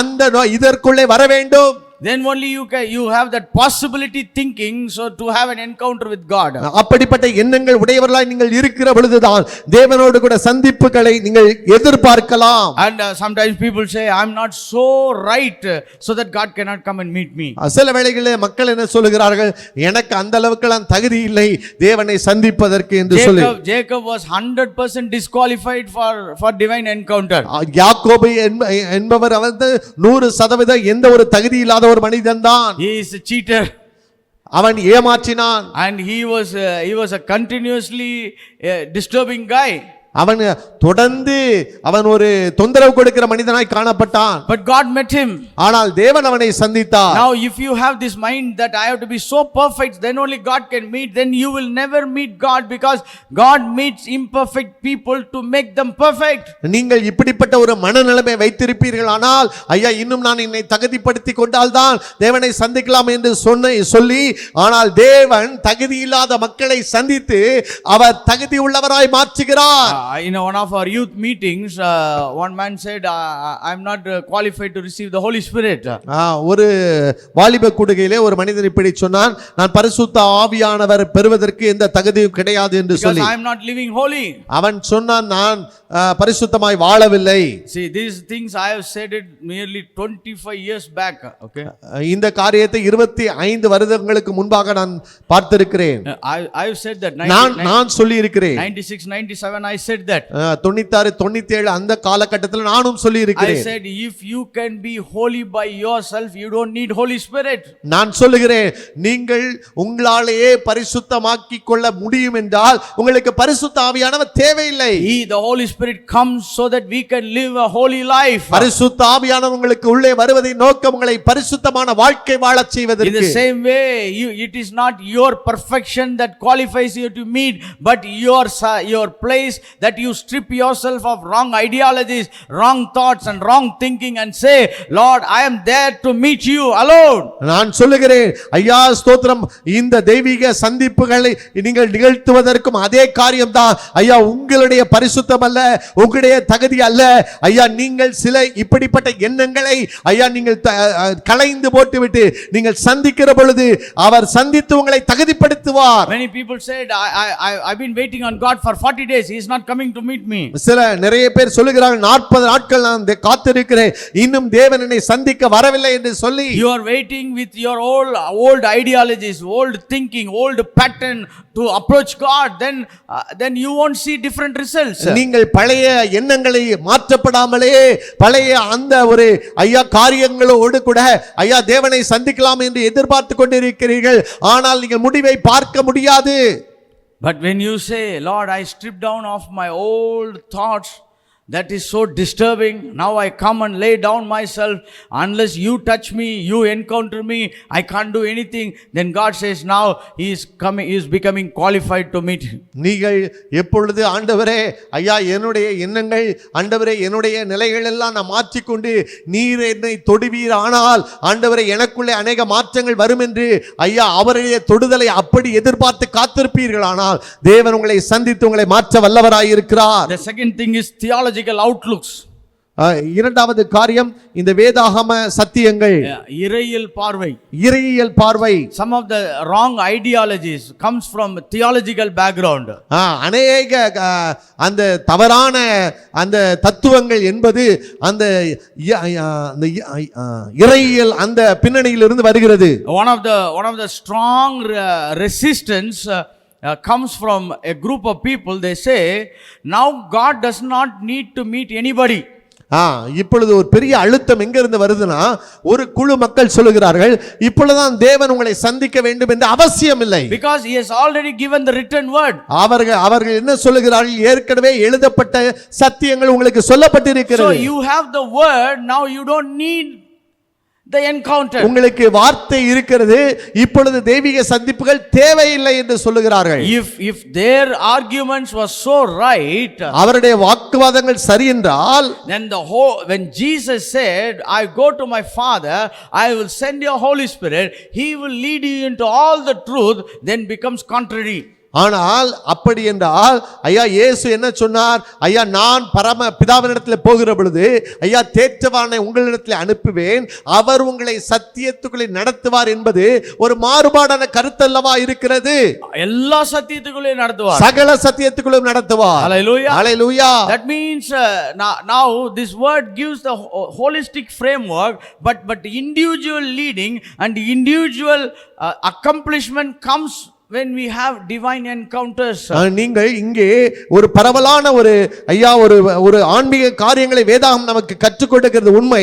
அந்த இதற்குள்ளே வர வேண்டும். Then only you have that possibility thinking, so to have an encounter with God. அப்படிப்பட்ட எண்ணங்கள் உடையவர்களாய் நீங்கள் இருக்கிற பொழுதுதான் தேவனோடு கூட சந்திப்புகளை நீங்கள் எதிர்பார்க்கலாம். And sometimes people say I'm not so right so that God cannot come and meet me. சில வேளைகளிலே மக்கள் என்ன சொல்லுகிறார்கள், எனக்கு அந்த அளவுக்கு நான் தகுதி இல்லை தேவனை சந்திப்பதற்கு என்று சொல்லி. Jacob was 100% disqualified for divine encounter. யாக்கோபு என்பவர் வந்து 100% எந்த ஒரு தகுதி இல்லாத ஒரு மனிதன் தான். He is a cheater. அவன் ஏமாற்றினான். And he was a continuously disturbing guy. அவன் தொடர்ந்து அவன் ஒரு தொந்தரவு கொடுக்கிற மனிதனாய் காணப்பட்டான். But God met him. ஆனால் தேவன் அவனை சந்தித்தார். Now if you have this mind that I have to be so perfect then only God can meet, then you will never meet God, because God meets imperfect people to make them perfect. நீங்கள் இப்படிப்பட்ட ஒரு மனநிலைமை வைத்திருப்பீர்களானால் ஐயா இன்னும் நான் என்னை தகுதிப்படுத்தி கொண்டால்தான் தேவனை சந்திக்கலாம் என்று சொல்லி, ஆனால் தேவன் தகுதி இல்லாத மக்களை சந்தித்து அவர் தகுதி உள்ளவராய் மாற்றுகிறார். In one of our youth meetings, one man said, I'm not qualified to receive the Holy Spirit. ஒரு வாலிப கூடுகையிலே ஒரு மனிதன் இப்படி சொன்னான், நான் பரிசுத்த ஆவியானவர் பெறுவதற்கு எந்த தகுதியும் கிடையாது என்று சொல்லி. Because I am not living holy. அவன் சொன்னான், நான் பரிசுத்தமாய் வாழவில்லை. See, these things I have said it nearly 25 years back. Okay. இந்த காரியத்தை 25 வருடங்களுக்கு முன்பாக நான் பார்த்திருக்கிறேன். I have said that. நான் சொல்லி இருக்கிறேன். 96, 97 I said said that. 96 97 அந்த காலகட்டத்தில் நானும் சொல்லி I இருக்கிறேன். said, if you can be holy by yourself, you don't need Holy Spirit. நான் சொல்லுகிறேன், நீங்கள் உங்களாலேயே பரிசுத்தமாக்கிக் கொள்ள முடியும் என்றால் உங்களுக்கு பரிசுத்த ஆவியானவர் தேவையில்லை. The Holy Spirit comes so that we can live a holy life. பரிசுத்த ஆவியானவர் உங்களுக்கு உள்ளே வருவதை நோக்கம் உங்களை பரிசுத்தமான வாழ்க்கை வாழச் In செய்வதற்கு. the same way, it is not your perfection that qualifies you to meet, but your place that you strip yourself of wrong ideologies, wrong thoughts and wrong thinking and say, Lord, I am there to meet you alone. நான் சொல்லுகிறேன், ஐயா ஸ்தோத்திரம், இந்த தெய்வீக சந்திப்புகளை நீங்கள் நிகழ்த்துவதற்கும் அதே காரியம்தான் ஐயா. உங்களுடைய பரிசுத்தம் அல்ல, உங்களுடைய தகுதி அல்ல ஐயா. நீங்கள் சில இப்படிப்பட்ட எண்ணங்களை ஐயா நீங்கள் களைந்து போட்டுவிட்டு நீங்கள் சந்திக்கிற பொழுது அவர் சந்தித்து உங்களை தகுதிப்படுத்துவார். Many people said, I've been waiting on God for 40 days. He is not coming to meet me. நிறைய பேர் சொல்லுகிறார்கள், 40 நாட்கள் நான் காத்திருக்கிறேன், இன்னும் தேவன் என்னை சந்திக்க வரவில்லை என்று சொல்லி. You are waiting with your old ideologies, old thinking, old pattern to approach God. Then you won't see different results. நீங்கள் பழைய எண்ணங்களை மாற்றப்படாமலே பழைய அந்த ஒரு ஐயா காரியங்களோடு கூட ஐயா தேவனை சந்திக்கலாம் என்று எதிர்பார்த்து கொண்டிருக்கிறீர்கள். ஆனால் நீங்கள் முடிவை பார்க்க முடியாது. But when you say, Lord, I strip down of my old thoughts, that is so disturbing. Now I come and lay down myself. Unless you touch me, you encounter me, I can't do anything. Then God says, now he is becoming qualified to meet him. நீங்கள் எப்பொழுது ஆண்டவரே ஐயா என்னுடைய எண்ணங்கள் ஆண்டவரே என்னுடைய நிலைகள் எல்லாம் நான் மாற்றிக்கொண்டு நீர் என்னை தொடுவீர், ஆனால் ஆண்டவரே எனக்குள்ளே அநேக மாற்றங்கள் வரும் என்று ஐயா அவருடைய தொடுதலை அப்படி எதிர்பார்த்து காத்திருப்பீர்கள். ஆனால் தேவன் உங்களை சந்தித்து உங்களை மாற்ற வல்லவராய் இருக்கிறார். The second thing is theological outlooks. இரண்டாவது காரியம் இந்த வேதாகம சத்தியங்கள், இறையியல் பார்வை. இறையியல் பார்வை. Some of the wrong ideologies comes from theological background. அநேக அந்த தவறான அந்த தத்துவங்கள் என்பது அந்த இறையியல் அந்த பின்னணியிலிருந்து வருகிறது. One of the strong resistance comes from a group of people. They say, now God does not need to meet anybody. இப்பொழுது ஒரு பெரிய அழுத்தம் எங்க இருந்து வருதுன்னா, ஒரு குழு மக்கள் சொல்லுகிறார்கள், இப்பொழுதுதான் தேவன் உங்களை சந்திக்க வேண்டும் என்று அவசியம் இல்லை. Because he has already given the written word. அவர்கள் என்ன சொல்லுகிறார்கள், ஏற்கனவே எழுதப்பட்ட சத்தியங்கள் உங்களுக்கு சொல்லப்பட்டிருக்கிறது. So you have the word, now you don't need the encounter. உங்களுக்கு வார்த்தை இருக்கிறது, இப்பொழுது தெய்வீக சந்திப்புகள் தேவையில்லை என்று சொல்லுகிறார்கள். If their arguments were so right, அவருடைய வாக்குவாதங்கள் சரி என்றால், then when Jesus said, I go to my Father, I will send you Holy Spirit, he will lead you into all the truth, then becomes contrary. ஆனால் அப்படி என்றால் ஐயா இயேசு என்ன சொன்னார், ஐயா நான் பரம பிதாவினிடத்தில் போகிற பொழுது ஐயா தேற்றவானை உங்களிடத்தில் அனுப்புவேன், அவர் உங்களை சத்தியத்துக்குள்ளே நடத்துவார் என்பது ஒரு மாறுபாடான கருத்தல்லவா இருக்கிறது. எல்லா சத்தியத்துக்குள்ளே நடத்துவார், சகல சத்தியத்துக்குள்ளே நடத்துவார். Hallelujah. Hallelujah. That means now this word gives the holistic framework, but individual leading and individual accomplishment comes when we have divine encounters. நீங்கள் இங்கே ஒரு பரவலான ஒரு ஐயா ஒரு ஆன்மீக காரியங்களை வேதாகம் நமக்கு கற்றுக் கொடுக்கிறது உண்மை.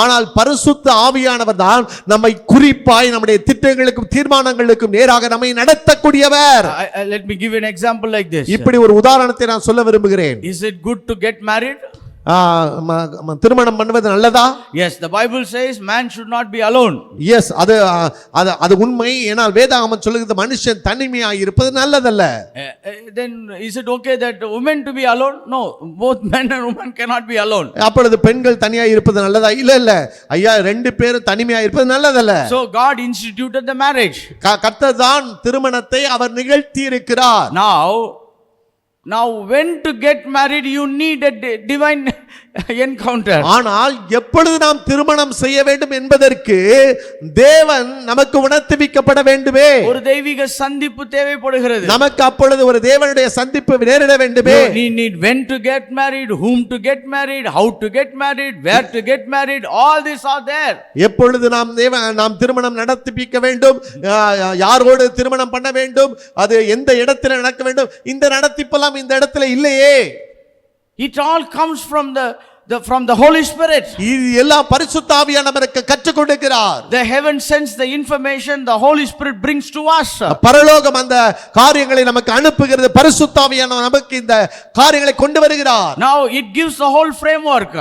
ஆனால் பரிசுத்த ஆவியானவர் தான் நம்மை குறிப்பாய் நம்முடைய திட்டங்களுக்கும் தீர்மானங்களுக்கும் நேராக நம்மை நடத்தக்கூடியவர். Let me give you an example like this. இப்படி ஒரு உதாரணத்தை நான் சொல்ல விரும்புகிறேன். Is it good to get married? திருமணம் பண்ணுவது நல்லதா? Yes, the Bible says man should not be alone. Yes, அது உண்மை. ஏனால் வேதாகமம் சொல்லுகிறது மனுஷன் தனிமையாய் இருப்பது நல்லதல்ல. Then is it okay that women to be alone? No, both men and women cannot be alone. அப்பொழுது பெண்கள் தனியாய் இருப்பது நல்லதா? இல்ல ஐயா ரெண்டு பேரும் தனிமையாய் இருப்பது நல்லதல்ல. So God instituted the marriage. கர்த்தர் தான் திருமணத்தை அவர் நிகழ்த்தி இருக்கிறார். Now when to get married, you need a divine encounter. ஆனால் எப்பொழுது நாம் திருமணம் செய்ய வேண்டும் என்பதற்கு தேவன் நமக்கு உணர்த்துவிக்கப்பட வேண்டுமே. ஒரு தெய்வீக சந்திப்பு தேவைப்படுகிறது. நமக்கு அப்பொழுது ஒரு தேவனுடைய சந்திப்பு நேரிட வேண்டுமே. You need when to get married, whom to get married, how to get married, where to get married, all these are there. எப்பொழுது நாம் திருமணம் நடத்திப்பிக்க வேண்டும், யாரோடு திருமணம் பண்ண வேண்டும், அது எந்த இடத்தில் நடக்க வேண்டும், இந்த நடத்திப்பெல்லாம் இந்த இடத்துல இல்லையே. It all comes from the Holy Spirit. இது எல்லாம் பரிசுத்த ஆவியானவருக்கு கற்றுக் கொடுக்கிறார். The heaven sends the information, the Holy Spirit brings to us. பரலோகம் அந்த காரியங்களை நமக்கு அனுப்புகிறது, பரிசுத்த ஆவியானவர் நமக்கு இந்த காரியங்களை கொண்டு வருகிறார். Now it gives the whole framework.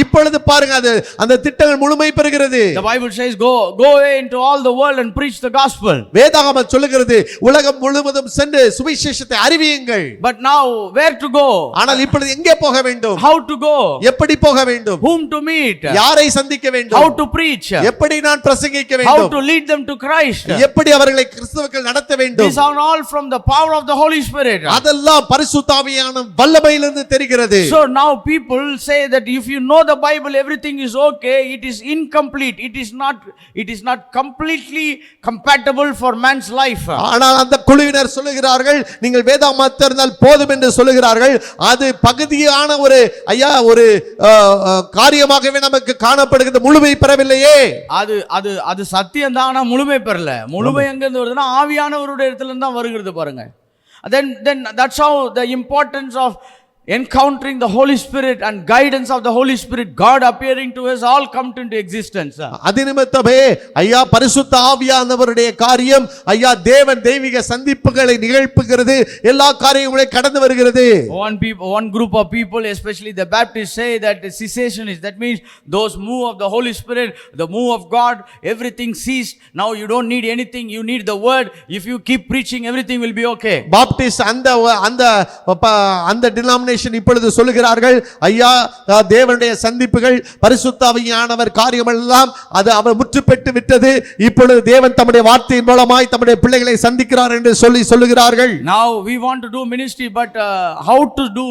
இப்பொழுது பாருங்க, அது அந்த திட்டங்கள் முழுமை பெறுகிறது. The Bible says go away into all the world and preach the gospel. வேதாகமம் சொல்லுகிறது உலகம் முழுவதும் சென்று சுவிசேஷத்தை அறிவியுங்கள். But now where to go? ஆனால் இப்பொழுது எங்கே போக வேண்டும்? How to go? எப்படி போக வேண்டும்? Whom to meet? யாரை சந்திக்க வேண்டும்? How to preach? எப்படி நான் பிரசங்கிக்க How வேண்டும்? to lead them to Christ? எப்படி அவர்களை கிறிஸ்துவுக்குள் நடத்த வேண்டும்? These are all from the power of the Holy Spirit. அதெல்லாம் பரிசுத்த ஆவியான வல்லமையிலிருந்து தெரிகிறது. So now people say that if you know the Bible everything is okay, it is incomplete. It is not completely compatible for man's life. ஆனால் அந்த குழுவினர் சொல்லுகிறார்கள் நீங்கள் வேதாகமத்தை அறிந்தால் போதும் என்று சொல்லுகிறார்கள். அது பகுதியான ஒரு காரியமாகவே நமக்கு காணப்படுகிறது, முழுமை பெறவில்லையே. அது சத்தியம் தான், ஆனா முழுமை பெறல. முழுமை எங்க இருந்து வருதுன்னா ஆவியானவருடைய இடத்துல இருந்து தான் வருகிறது பாருங்க. Then that's how the importance of encountering the Holy Spirit and guidance of the Holy Spirit, God appearing to us, all come into existence. அதினிமித்தமே ஐயா பரிசுத்த ஆவியானவருடைய காரியம், ஐயா தேவன் தெய்வீக சந்திப்புகளை நிகழ்ப்புகிறது, எல்லா காரியங்களையும் கடந்து வருகிறது. One group of people, especially the Baptists, say that the cessationists, that means those move of the Holy Spirit, the move of God, everything ceased. Now you don't need anything, you need the word. If you keep preaching, everything will be okay. Baptist அந்த denomination இப்பொழுது சொல்லுகிறார்கள், ஐயா தேவனுடைய சந்திப்புகள் பரிசுத்த ஆவியானவர் காரியம் எல்லாம் அது அவர் முற்றுப்பெற்று விட்டது, இப்பொழுது தேவன் தம்முடைய வார்த்தையின் மூலமாய் தம்முடைய பிள்ளைகளை சந்திக்கிறார் என்று சொல்லுகிறார்கள். Now we want to do ministry, but how to do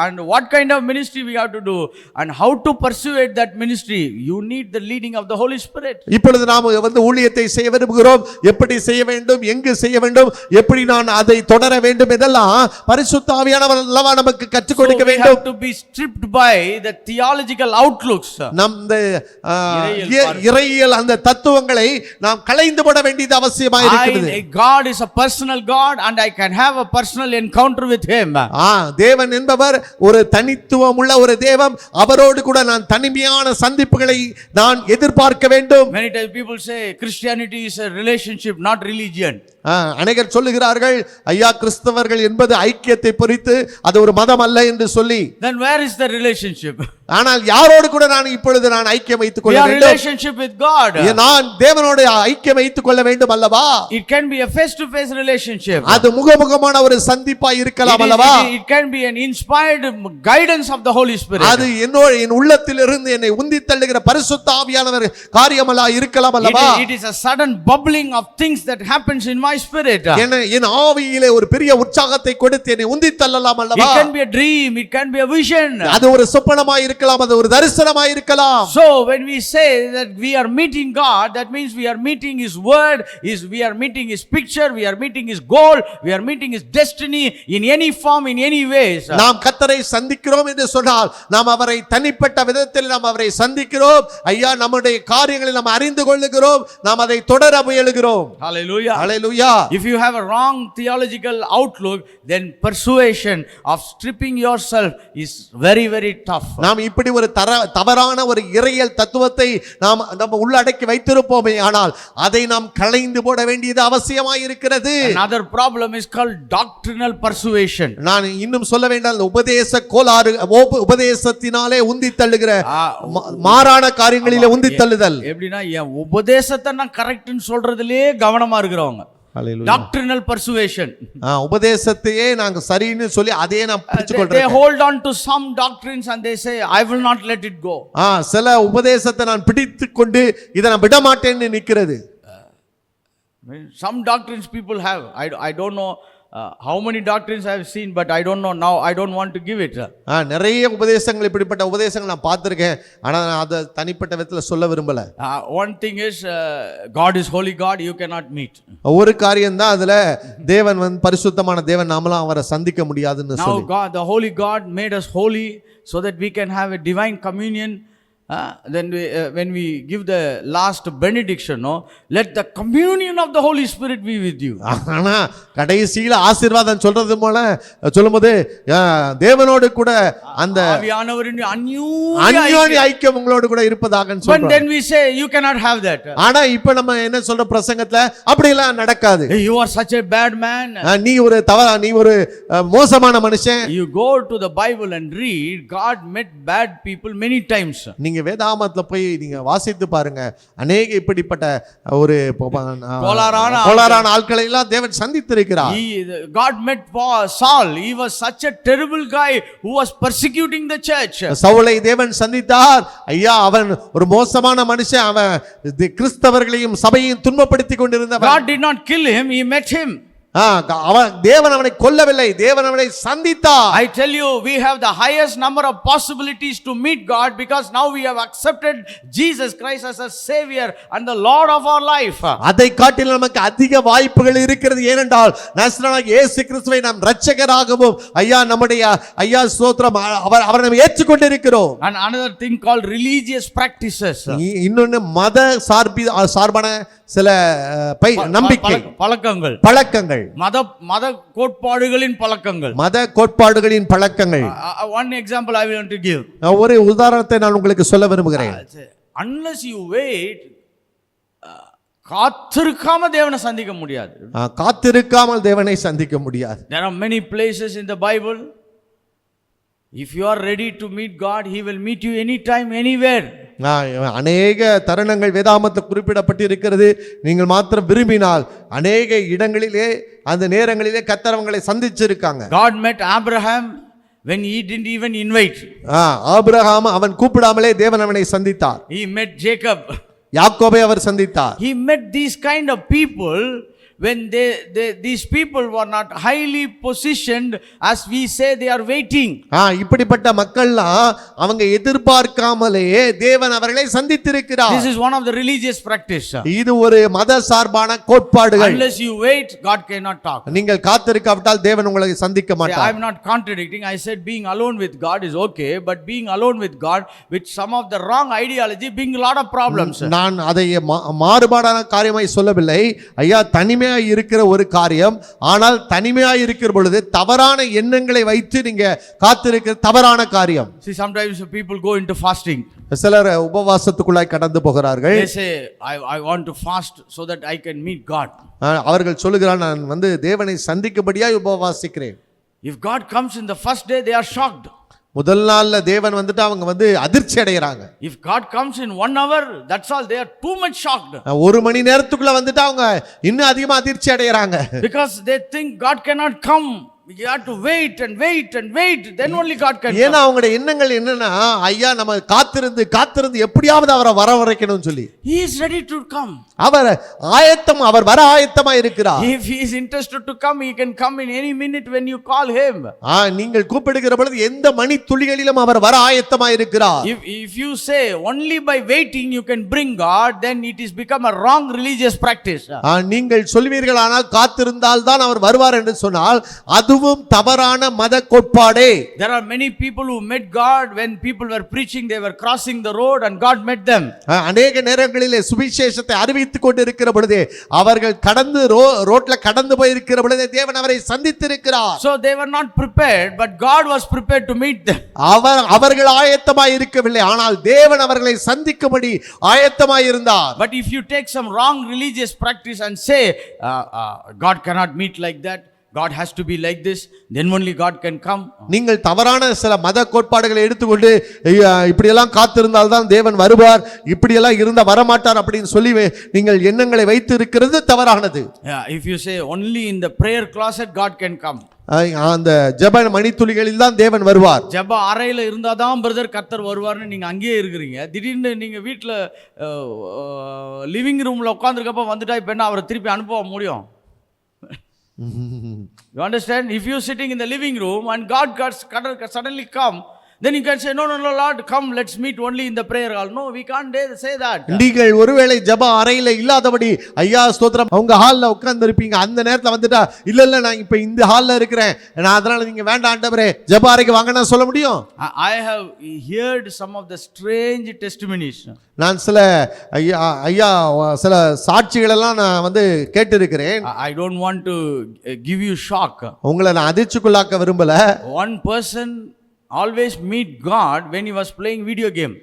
and what kind of ministry we have to do and how to persuade that ministry, you need the leading of the Holy Spirit. இப்பொழுது நாம் ஊழியத்தை செய்ய விரும்புகிறோம், எப்படி செய்ய வேண்டும், எங்கு செய்ய வேண்டும், எப்படி நான் அதை தொடர வேண்டும், இதெல்லாம் பரிசுத்த ஆவியானவர் அல்லவா நமக்கு கற்றுக் கொடுக்க வேண்டும். So we have to be stripped by the theological outlooks. நம் இறையியல் அந்த தத்துவங்களை நாம் களைந்து போட வேண்டியது அவசியமாக இருக்கிறது. God is a personal God and I can have a personal encounter with him. தேவன் என்பவர் ஒரு தனித்துவம் உள்ள ஒரு தேவன், அவரோடு கூட நான் தனிமையான சந்திப்புகளை நான் எதிர்பார்க்க வேண்டும். Many times people say Christianity is a relationship, not religion. அநேகர் சொல்லுகிறார்கள் ஐயா கிறிஸ்தவர்கள் என்பது ஐக்கியத்தை பொறுத்து, அது ஒரு மதம் அல்ல என்று சொல்லி. Then where is the relationship? ஆனால் யாரோடு கூட நான் இப்பொழுது ஐக்கியம் வைத்துக் கொள்ள வேண்டும்? Relationship with God. நான் தேவனோடு ஐக்கியம் வைத்துக் கொள்ள வேண்டும் அல்லவா? It can be a face to face relationship. அது முகமுகமான ஒரு சந்திப்பாய் இருக்கலாம் அல்லவா? It can be an inspired guidance of the Holy Spirit. அது என் உள்ளத்தில் இருந்து என்னை உந்தி தள்ளுகிற பரிசுத்த ஆவியானவர் காரியமலா இருக்கலாம் அல்லவா? It is a sudden bubbling of things that happens in my spirit. என் ஆவியிலே ஒரு பெரிய உற்சாகத்தை கொடுத்து என்னை உந்தி தள்ளலாம் அல்லவா? It can be a dream, it can be a vision. அது ஒரு சொப்பனமாய் இருக்கலாம், அது ஒரு தரிசனமாய் இருக்கலாம். So when we say that we are meeting God, that means we are meeting his word, we are meeting his picture, we are meeting his goal, we are meeting his destiny in any form, in any ways. நாம் கர்த்தரை சந்திக்கிறோம் என்று சொன்னால் நாம் அவரை தனிப்பட்ட விதத்தில் நாம் அவரை சந்திக்கிறோம். ஐயா நம்முடைய காரியங்களை நாம் அறிந்து கொள்ளுகிறோம், நாம் அதை தொடர முயலுகிறோம். Hallelujah. Hallelujah. If you have a wrong theological outlook, then persuasion of stripping yourself is very very tough. நாம் இப்படி ஒரு தவறான ஒரு இறையியல் தத்துவத்தை நம்ம உள்ளடக்கி வைத்திருப்போமே, ஆனால் அதை நாம் களைந்து போட வேண்டியது அவசியமாய் இருக்கிறது. Another problem is called doctrinal persuasion. நான் இன்னும் சொல்ல வேண்டாம், உபதேச கோளாறு, உபதேசத்தினாலே உந்தி தள்ளுகிற மாறான காரியங்களிலே உந்தி தள்ளுதல். எப்படின்னா உபதேசத்தை நான் கரெக்ட்னு சொல்றதுலயே கவனமா இருக்கிறவங்க. Doctrinal persuasion. உபதேசத்தையே நாங்க சரின்னு சொல்லி அதே நான் பிடிச்சு கொள்றேன். They hold on to some doctrines and they say I will not let it go. சில உபதேசத்தை நான் பிடித்துக் கொண்டு இதை நான் விட மாட்டேன்னு நிக்கிறது. Some doctrines people have. I don't know how many doctrines I have seen, but I don't know now. I don't want to give it. நிறைய உபதேசங்கள் இப்படிப்பட்ட உபதேசங்கள் நான் பார்த்திருக்கேன், ஆனா நான் அதை தனிப்பட்ட விதத்துல சொல்ல விரும்பல. One thing is God is holy God, you cannot meet. ஒரு காரியம் தான், அதுல தேவன் பரிசுத்தமான தேவன், நாமலாம் அவரை சந்திக்க முடியாதுன்னு சொல்லி. Now God, the holy God made us holy so that we can have a divine communion when we give the last benediction, no, let the communion of the Holy Spirit be with you. ஆனா கடைசியில ஆசீர்வாதம் சொல்லும்போது தேவனோடு கூட அந்த ஆவியானவரின் அந்யோன்ய ஐக்கியம் உங்களோடு கூட இருப்பதாக But then we say you cannot have that. ஆனா இப்ப நம்ம என்ன சொல்ற பிரசங்கத்துல அப்படி எல்லாம் நடக்காது. You are such a bad man. நீ ஒரு மோசமான மனுஷன். You go to the Bible and read, God met bad people many times. நீங்க வேதாகமத்துல போய் நீங்க வாசித்து பாருங்க, அநேக இப்படிப்பட்ட ஒரு கோளாறான ஆட்களை எல்லாம் தேவன் சந்தித்திருக்கிறார். God met Saul. He was such a terrible guy who was persecuting the church. சவுலை தேவன் சந்தித்தார். ஐயா, அவன் ஒரு மோசமான மனுஷன், அவன் கிறிஸ்தவர்களையும் சபையையும் துன்பப்படுத்தி கொண்டிருந்தவன். God did not kill him, he met him. தேவன் அவனை கொல்லவில்லை, தேவன் அவனை சந்தித்தார். I tell you, we have the highest number of possibilities to meet God because now we have accepted Jesus Christ as a savior and the Lord of our life. அதை காட்டிலும் நமக்கு அதிக வாய்ப்புகள் இருக்கிறது. ஏனென்றால் நசரேயனாகிய இயேசு கிறிஸ்துவை நாம் இரட்சகராகவும் நம்முடைய ஸ்தோத்திரம், அவர் நம்ம ஏற்றுக்கொண்டிருக்கிறோம். And another thing called religious practices. இன்னொன்னு மத சார்பான சில நம்பிக்கை பழக்கங்கள், மத கோட்பாடுகளின் பழக்கங்கள். One example I want to give. ஒரு உதாரணத்தை நான் உங்களுக்கு சொல்ல விரும்புகிறேன். Unless you wait, காத்திருக்காம தேவனை சந்திக்க முடியாது. காத்திருக்காமல் தேவனை சந்திக்க முடியாது. There are many places in the Bible. If you are ready to meet God, he will meet you anytime, anywhere. அநேக தருணங்கள் வேதாகமத்தில் குறிப்பிடப்பட்டிருக்கிறது. நீங்கள் மாத்திரம் விரும்பினால் அநேக இடங்களிலே அந்த நேரங்களிலே கர்த்தர் அவங்களை சந்திச்சிருக்காங்க. God met Abraham when he didn't even invite. Abraham அவன் கூப்பிடாமலே தேவன் அவனை சந்தித்தார். He met Jacob. யாக்கோபை அவர் சந்தித்தார். He met these kind of people when these people were not highly positioned, as we say, they are waiting. இப்படிப்பட்ட மக்கள்லாம் அவங்க எதிர்பார்க்காமலேயே தேவன் அவர்களை சந்தித்திருக்கிறார். This is one of the religious practice. இது ஒரு மத சார்பான கோட்பாடுகள். Unless you wait, God cannot talk. நீங்கள் காத்திருக்காவிட்டால் தேவன் உங்களை சந்திக்க மாட்டார். I am not contradicting. I said being alone with God is okay, but being alone with God with some of the wrong ideology brings a lot of problems. நான் அதை மாறுபாடான காரியமாய் சொல்லவில்லை. ஐயா, தனிமையா இருக்கிற ஒரு காரியம், ஆனால் தனிமையா இருக்கிற பொழுது தவறான எண்ணங்களை வைத்து நீங்க காத்திருக்கிற தவறான காரியம். See, sometimes people go into fasting. சிலர் உபவாசத்துக்குள்ளாய் கடந்து போகிறார்கள். They say I want to fast so that I can meet God. அவர்கள் சொல்லுகிறார்கள், நான் தேவனை சந்திக்கும்படியாய் உபவாசிக்கிறேன். If God comes in the first day, they are shocked. முதல் நாள்ல தேவன் வந்துட்டு அவங்க அதிர்ச்சி அடைகிறாங்க. If God comes in 1 hour, that's all, they are too much shocked. ஒரு மணி நேரத்துக்குள்ள வந்துட்டு அவங்க இன்னும் அதிகமா அதிர்ச்சி அடைகிறாங்க. Because they think God cannot come. You have to wait and wait and wait, then only God can come. ஏன்னா அவங்களுடைய எண்ணங்கள் என்னன்னா, ஐயா நம்ம காத்திருந்து எப்படியாவது அவரை வரவழைக்கணும்னு சொல்லி. He is ready to come. அவர் வர ஆயத்தமா இருக்கிறார். If he is interested to come, he can come in any minute when you call him. நீங்கள் கூப்பிடுகிற பொழுது எந்த மணி துளிகளிலும் அவர் வர ஆயத்தமா இருக்கிறார். If you say only by waiting you can bring God, then it is become a wrong religious practice. நீங்கள் சொல்வீர்களானால் காத்திருந்தால் தான் அவர் வருவார் என்று சொன்னால் அதுவும் தவறான மத கோட்பாடே. There are many people who met God when people were preaching, they were crossing the road and God met them. அநேக நேரங்களிலே சுவிசேஷத்தை அறிவித்துக் கொண்டிருக்கிற பொழுது அவர்கள் ரோட்ல கடந்து போய் இருக்கிற பொழுது தேவன் அவரை சந்தித்திருக்கிறார். So they were not prepared, but God was prepared to meet them. அவர்கள் ஆயத்தமாய் இருக்கவில்லை, ஆனால் தேவன் அவர்களை சந்திக்கும்படி ஆயத்தமாய் இருந்தார். But if you take some wrong religious practice and say God cannot meet like that, God has to be like this, then only God can come. நீங்கள் தவறான சில மத கோட்பாடுகளை எடுத்துக்கொண்டு இப்படி எல்லாம் காத்திருந்தால் தான் தேவன் வருவார், இப்படி எல்லாம் இருந்தா வரமாட்டார் அப்படின்னு சொல்லி நீங்கள் எண்ணங்களை வைத்து இருக்கிறது தவறானது. If you say only in the prayer closet God can come, அந்த ஜெப மணித்துளிகளில் தான் தேவன் வருவார். ஜெப அறையில இருந்தாதான் பிரதர் கர்த்தர் வருவார்னு நீங்க அங்கேயே இருக்கிறீங்க. திடீர்னு நீங்க வீட்ல லிவிங் ரூம்ல உட்கார்ந்திருக்கப்ப வந்துட்டா இப்ப என்ன அவரை திருப்பி அனுப்ப முடியும்? You understand? If you sitting in the living room and God suddenly come, Then you can say, no, Lord, come, let's meet only in the prayer hall. No, we can't say that. நீங்கள் ஒருவேளை ஜெப அறையில இல்லாதபடி ஐயா ஸ்தோத்திரம் அவங்க ஹால்ல உட்கார்ந்து இருப்பீங்க, அந்த நேரத்துல வந்துட்டா இல்ல நான் இப்ப இந்த ஹால்ல இருக்கிறேன், நான் அதனால நீங்க வேண்டாம் ஆண்டவரே ஜெப அறைக்கு வாங்க நான் சொல்ல முடியும்? I have heard some of the strange testimonies. நான் சில ஐயா சில சாட்சிகள் எல்லாம் நான் வந்து கேட்டிருக்கிறேன். I don't want to give you shock. உங்களை நான் அதிர்ச்சிக்குள்ளாக்க விரும்பல. One person always meet God when he was playing video game.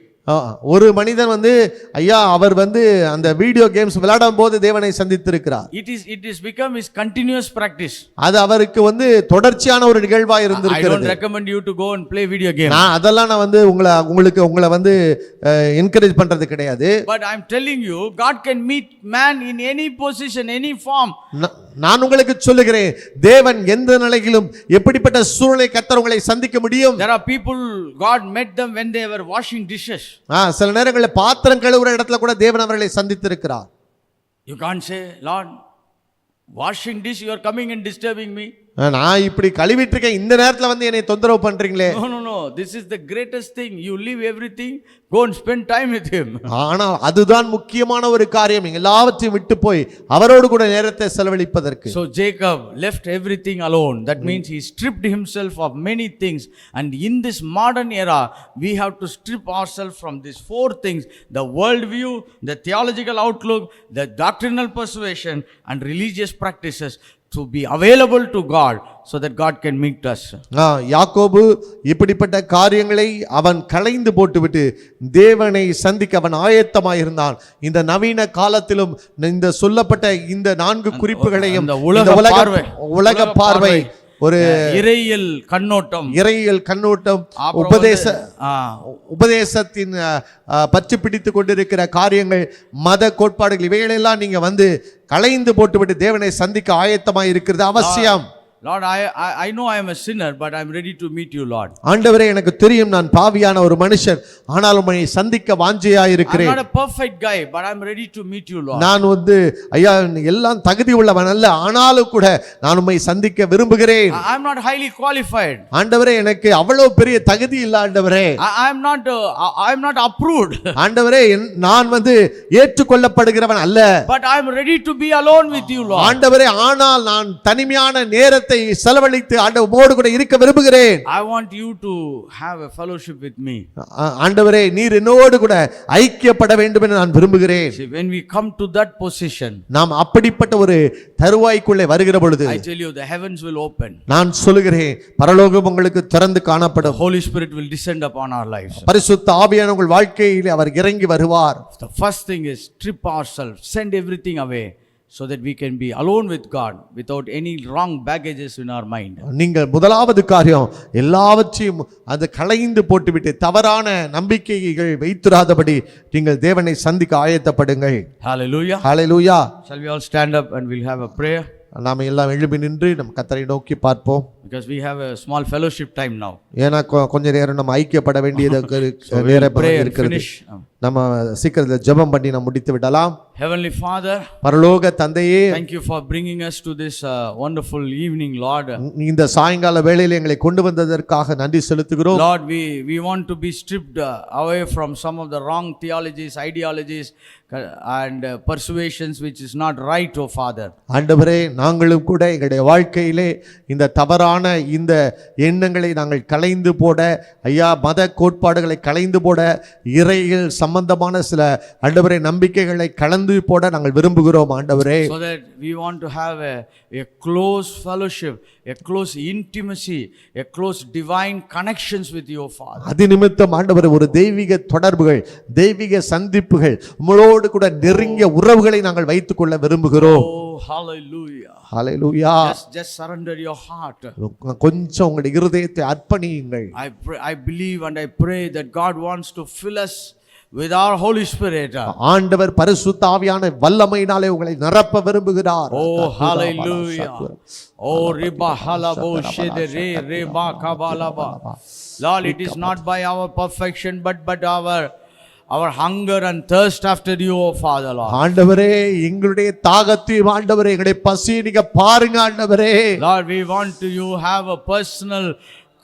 ஒரு மனிதன் வந்து ஐயா அவர் வந்து அந்த வீடியோ கேம்ஸ் விளையாடும் போது தேவனை சந்தித்திருக்கிறார். It is become his continuous practice. அது அவருக்கு வந்து தொடர்ச்சியான ஒரு நிகழ்வா இருந்திருக்கிறது. I don't recommend you to go and play video game. நான் வந்து உங்களை வந்து என்கரேஜ் பண்றது கிடையாது. But I'm telling you, God can meet man in any position, any form. நான் உங்களுக்கு சொல்லுகிறேன், தேவன் எந்த நிலையிலும் எப்படிப்பட்ட சூழ்நிலை கர்த்தர் உங்களை சந்திக்க முடியும். There are people God met them when they were washing dishes. சில நேரங்களில் பாத்திரம் கழுவுற இடத்துல கூட தேவன் அவர்களை சந்தித்திருக்கிறார். You can't say, Lord, washing dish, you are coming and disturbing me. நான் இப்படி கழுவிட்டு இருக்கேன், இந்த நேரத்துல வந்து என்னை தொந்தரவு பண்றீங்களே. No, this is the greatest thing. You leave everything, go and spend time with him. ஆனா அதுதான் முக்கியமான ஒரு காரியம், எல்லாவற்றையும் விட்டு போய் அவரோடு கூட நேரத்தை செலவழிப்பதற்கு. So Jacob left everything alone. That means he stripped himself of many things. And in this modern era, we have to strip ourselves from these four things: the world view, the theological outlook, the doctrinal persuasion, and religious practices, to be available to God so that God can meet us. யாக்கோபு இப்படிப்பட்ட காரியங்களை அவன் களைந்து போட்டுவிட்டு தேவனை சந்திக்க அவன் ஆயத்தமாக இருந்தான். இந்த நவீன காலத்திலும் இந்த சொல்லப்பட்ட இந்த 4 குறிப்புகளையும் உலக பார்வை, ஒரு இறையியல் கண்ணோட்டம், உபதேசத்தின் பற்றி பிடித்து கொண்டிருக்கிற காரியங்கள், மத கோட்பாடுகள், இவைகளெல்லாம் நீங்க வந்து களைந்து போட்டுவிட்டு தேவனை சந்திக்க ஆயத்தமாய் இருக்கிறது அவசியம். Lord, I know I am a sinner, but I am ready to meet you, Lord. ஆண்டவரே எனக்கு தெரியும் நான் பாவியான ஒரு மனுஷன், ஆனால் உம்மை சந்திக்க வாஞ்சையாய் இருக்கிறேன். I'm not a perfect guy, but I am ready to meet you, Lord. நான் வந்து ஐயா எல்லாம் தகுதி உள்ளவன் அல்ல, ஆனாலும் கூட நான் உம்மை சந்திக்க விரும்புகிறேன். I am not highly qualified. ஆண்டவரே எனக்கு அவ்வளவு பெரிய தகுதி இல்ல ஆண்டவரே. I am not approved. ஆண்டவரே நான் வந்து ஏற்றுக்கொள்ளப்படுகிறவன் அல்ல. But I am ready to be alone with you, Lord. ஆண்டவரே ஆனால் நான் தனிமையான நேரத்தை செலவழித்து ஆண்டவரோடு கூட இருக்க விரும்புகிறேன். I want you to have a fellowship with me. ஆண்டவரே நீர் என்னோடு கூட ஐக்கியப்பட வேண்டும் என்று நான் விரும்புகிறேன். When we come to that position, நாம் அப்படிப்பட்ட ஒரு தருவாய்க்குள்ளே வருகிற பொழுது I tell you, the heavens will open. நான் சொல்லுகிறேன், பரலோகம் உங்களுக்கு திறந்து காணப்படும். The Holy Spirit will descend upon our lives. பரிசுத்த ஆவியானவர் உங்கள் வாழ்க்கையில் அவர் இறங்கி வருவார். The first thing is strip ourselves, send everything away, so that we can be alone with God without any wrong baggages in our mind. நீங்கள் முதலாவது காரியம் எல்லாவற்றையும் அது களைந்து போட்டுவிட்டு தவறான நம்பிக்கைகள் வைத்திராதபடி நீங்கள் தேவனை சந்திக்க ஆயத்தப்படுங்கள். Hallelujah. Hallelujah. Shall we all stand up and we'll have a prayer? நாம் எல்லாம் எழும்பி நின்று நம் கர்த்தரை நோக்கி பார்ப்போம். Because we have a small fellowship time now. ஏன்னா கொஞ்ச நேரம் நம்ம ஐக்கியப்பட வேண்டியது நேரம் இருக்கிறது. நம்ம சீக்கிரத்தில் ஜெபம் பண்ணி நாம் முடித்து விடலாம். Heavenly Father, பரலோக தந்தையே, thank you for bringing us to this wonderful evening, Lord. இந்த சாயங்கால வேளையிலே எங்களை கொண்டு வந்ததற்காக நன்றி செலுத்துகிறோம். Lord, we want to be stripped away from some of the wrong theologies, ideologies and persuasions which is not right, oh Father. ஆண்டவரே நாங்களும் கூட எங்களுடைய வாழ்க்கையிலே இந்த தவறான இந்த எண்ணங்களை நாங்கள் களைந்து போட, ஐயா மத கோட்பாடுகளை களைந்து போட, இறையில் சம்பந்தமான சில ஆண்டவரே நம்பிக்கைகளை கலந்து போட நாங்கள் விரும்புகிறோம் ஆண்டவரே. So that we want to have a close fellowship, a close intimacy, a close divine connections with you, Father. அது நிமித்தம் ஆண்டவரே ஒரு தெய்வீக தொடர்புகள், தெய்வீக சந்திப்புகள், உங்களோடு கூட நெருங்கிய உறவுகளை நாங்கள் வைத்துக் கொள்ள விரும்புகிறோம். Oh, hallelujah. Hallelujah. Just surrender your heart. கொஞ்சம் உங்களுடைய இருதயத்தை அர்ப்பணியுங்கள். I believe and I pray that God wants to fill us with our Holy Spirit. ஆண்டவர் பரிசுத்த ஆவியான வல்லமையினாலே உங்களை நிரப்ப விரும்புகிறார். Oh, hallelujah. Oh, riba halabo shede reba kabalaba. Lord, it is not by our perfection but our hunger and thirst after you, oh Father, Lord. ஆண்டவரே எங்களுடைய தாகத்தையும் ஆண்டவரே எங்களுடைய பசியை நீங்க பாருங்க ஆண்டவரே. Lord, we want to you have a personal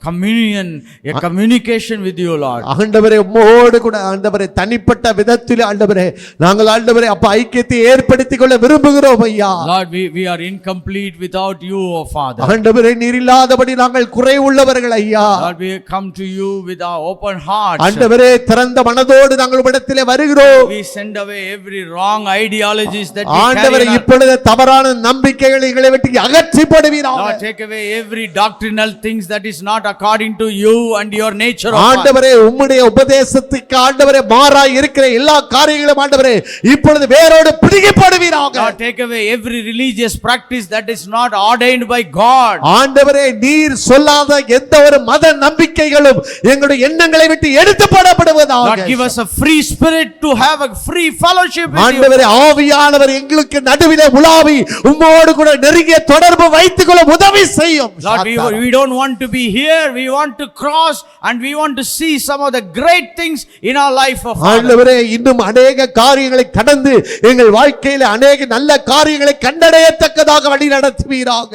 communion, a communication with you, Lord. ஆண்டவரே உம்மோடு கூட ஆண்டவரே தனிப்பட்ட விதத்தில் ஆண்டவரே நாங்கள் ஆண்டவரே அப்ப ஐக்கியத்தை ஏற்படுத்திக் கொள்ள விரும்புகிறோம் ஐயா. Lord, we are incomplete without you, O Father. ஆண்டவரே நீர் இல்லாதபடி நாங்கள் குறைவுள்ளவர்கள் ஐயா. Lord, we come to you with our open hearts. ஆண்டவரே திறந்த மனதோடு நாங்கள் உம்மிடத்திலே வருகிறோம். We send away every wrong ideologies that we ஆண்டவரே carry. இப்பொழுது தவறான நம்பிக்கைகளை எங்களை விட்டு அகற்றி போடுவீராக. Lord, take away every doctrinal things that is not according to you and your nature. ஆண்டவரே உம்முடைய உபதேசத்துக்கு ஆண்டவரே மாறாய் இருக்கிற எல்லா காரியங்களும் ஆண்டவரே இப்பொழுது வேரோடு பிடுங்கி போடுவீராக. Lord, take away every religious practice that is not ordained by God. ஆண்டவரே நீர் சொல்லாத எந்த ஒரு மத நம்பிக்கைகளும் எங்களுடைய எண்ணங்களை விட்டு எடுத்து போடப்படுவதாக. Lord, give us a free spirit to have a free fellowship with you. ஆண்டவரே ஆவியானவர் எங்களுக்கு நடுவிலே உலாவி உம்மோடு கூட நெருங்கிய தொடர்பு வைத்துக் கொள்ள உதவி செய்யும். Lord, we don't want to be here, we want to cross and we want to see some of the great things in our life of Father. ஆண்டவரே இன்னும் अनेक காரியங்களை கடந்து எங்கள் வாழ்க்கையிலே अनेक நல்ல காரியங்களை கண்டடையத்தக்கதாக வழி நடத்துவீராக.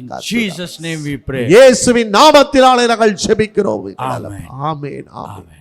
In Jesus name we pray. இயேசுவின் நாமத்தினாலே நாங்கள் ஜெபிக்கிறோம். Amen. ஆமென். ஆமென்.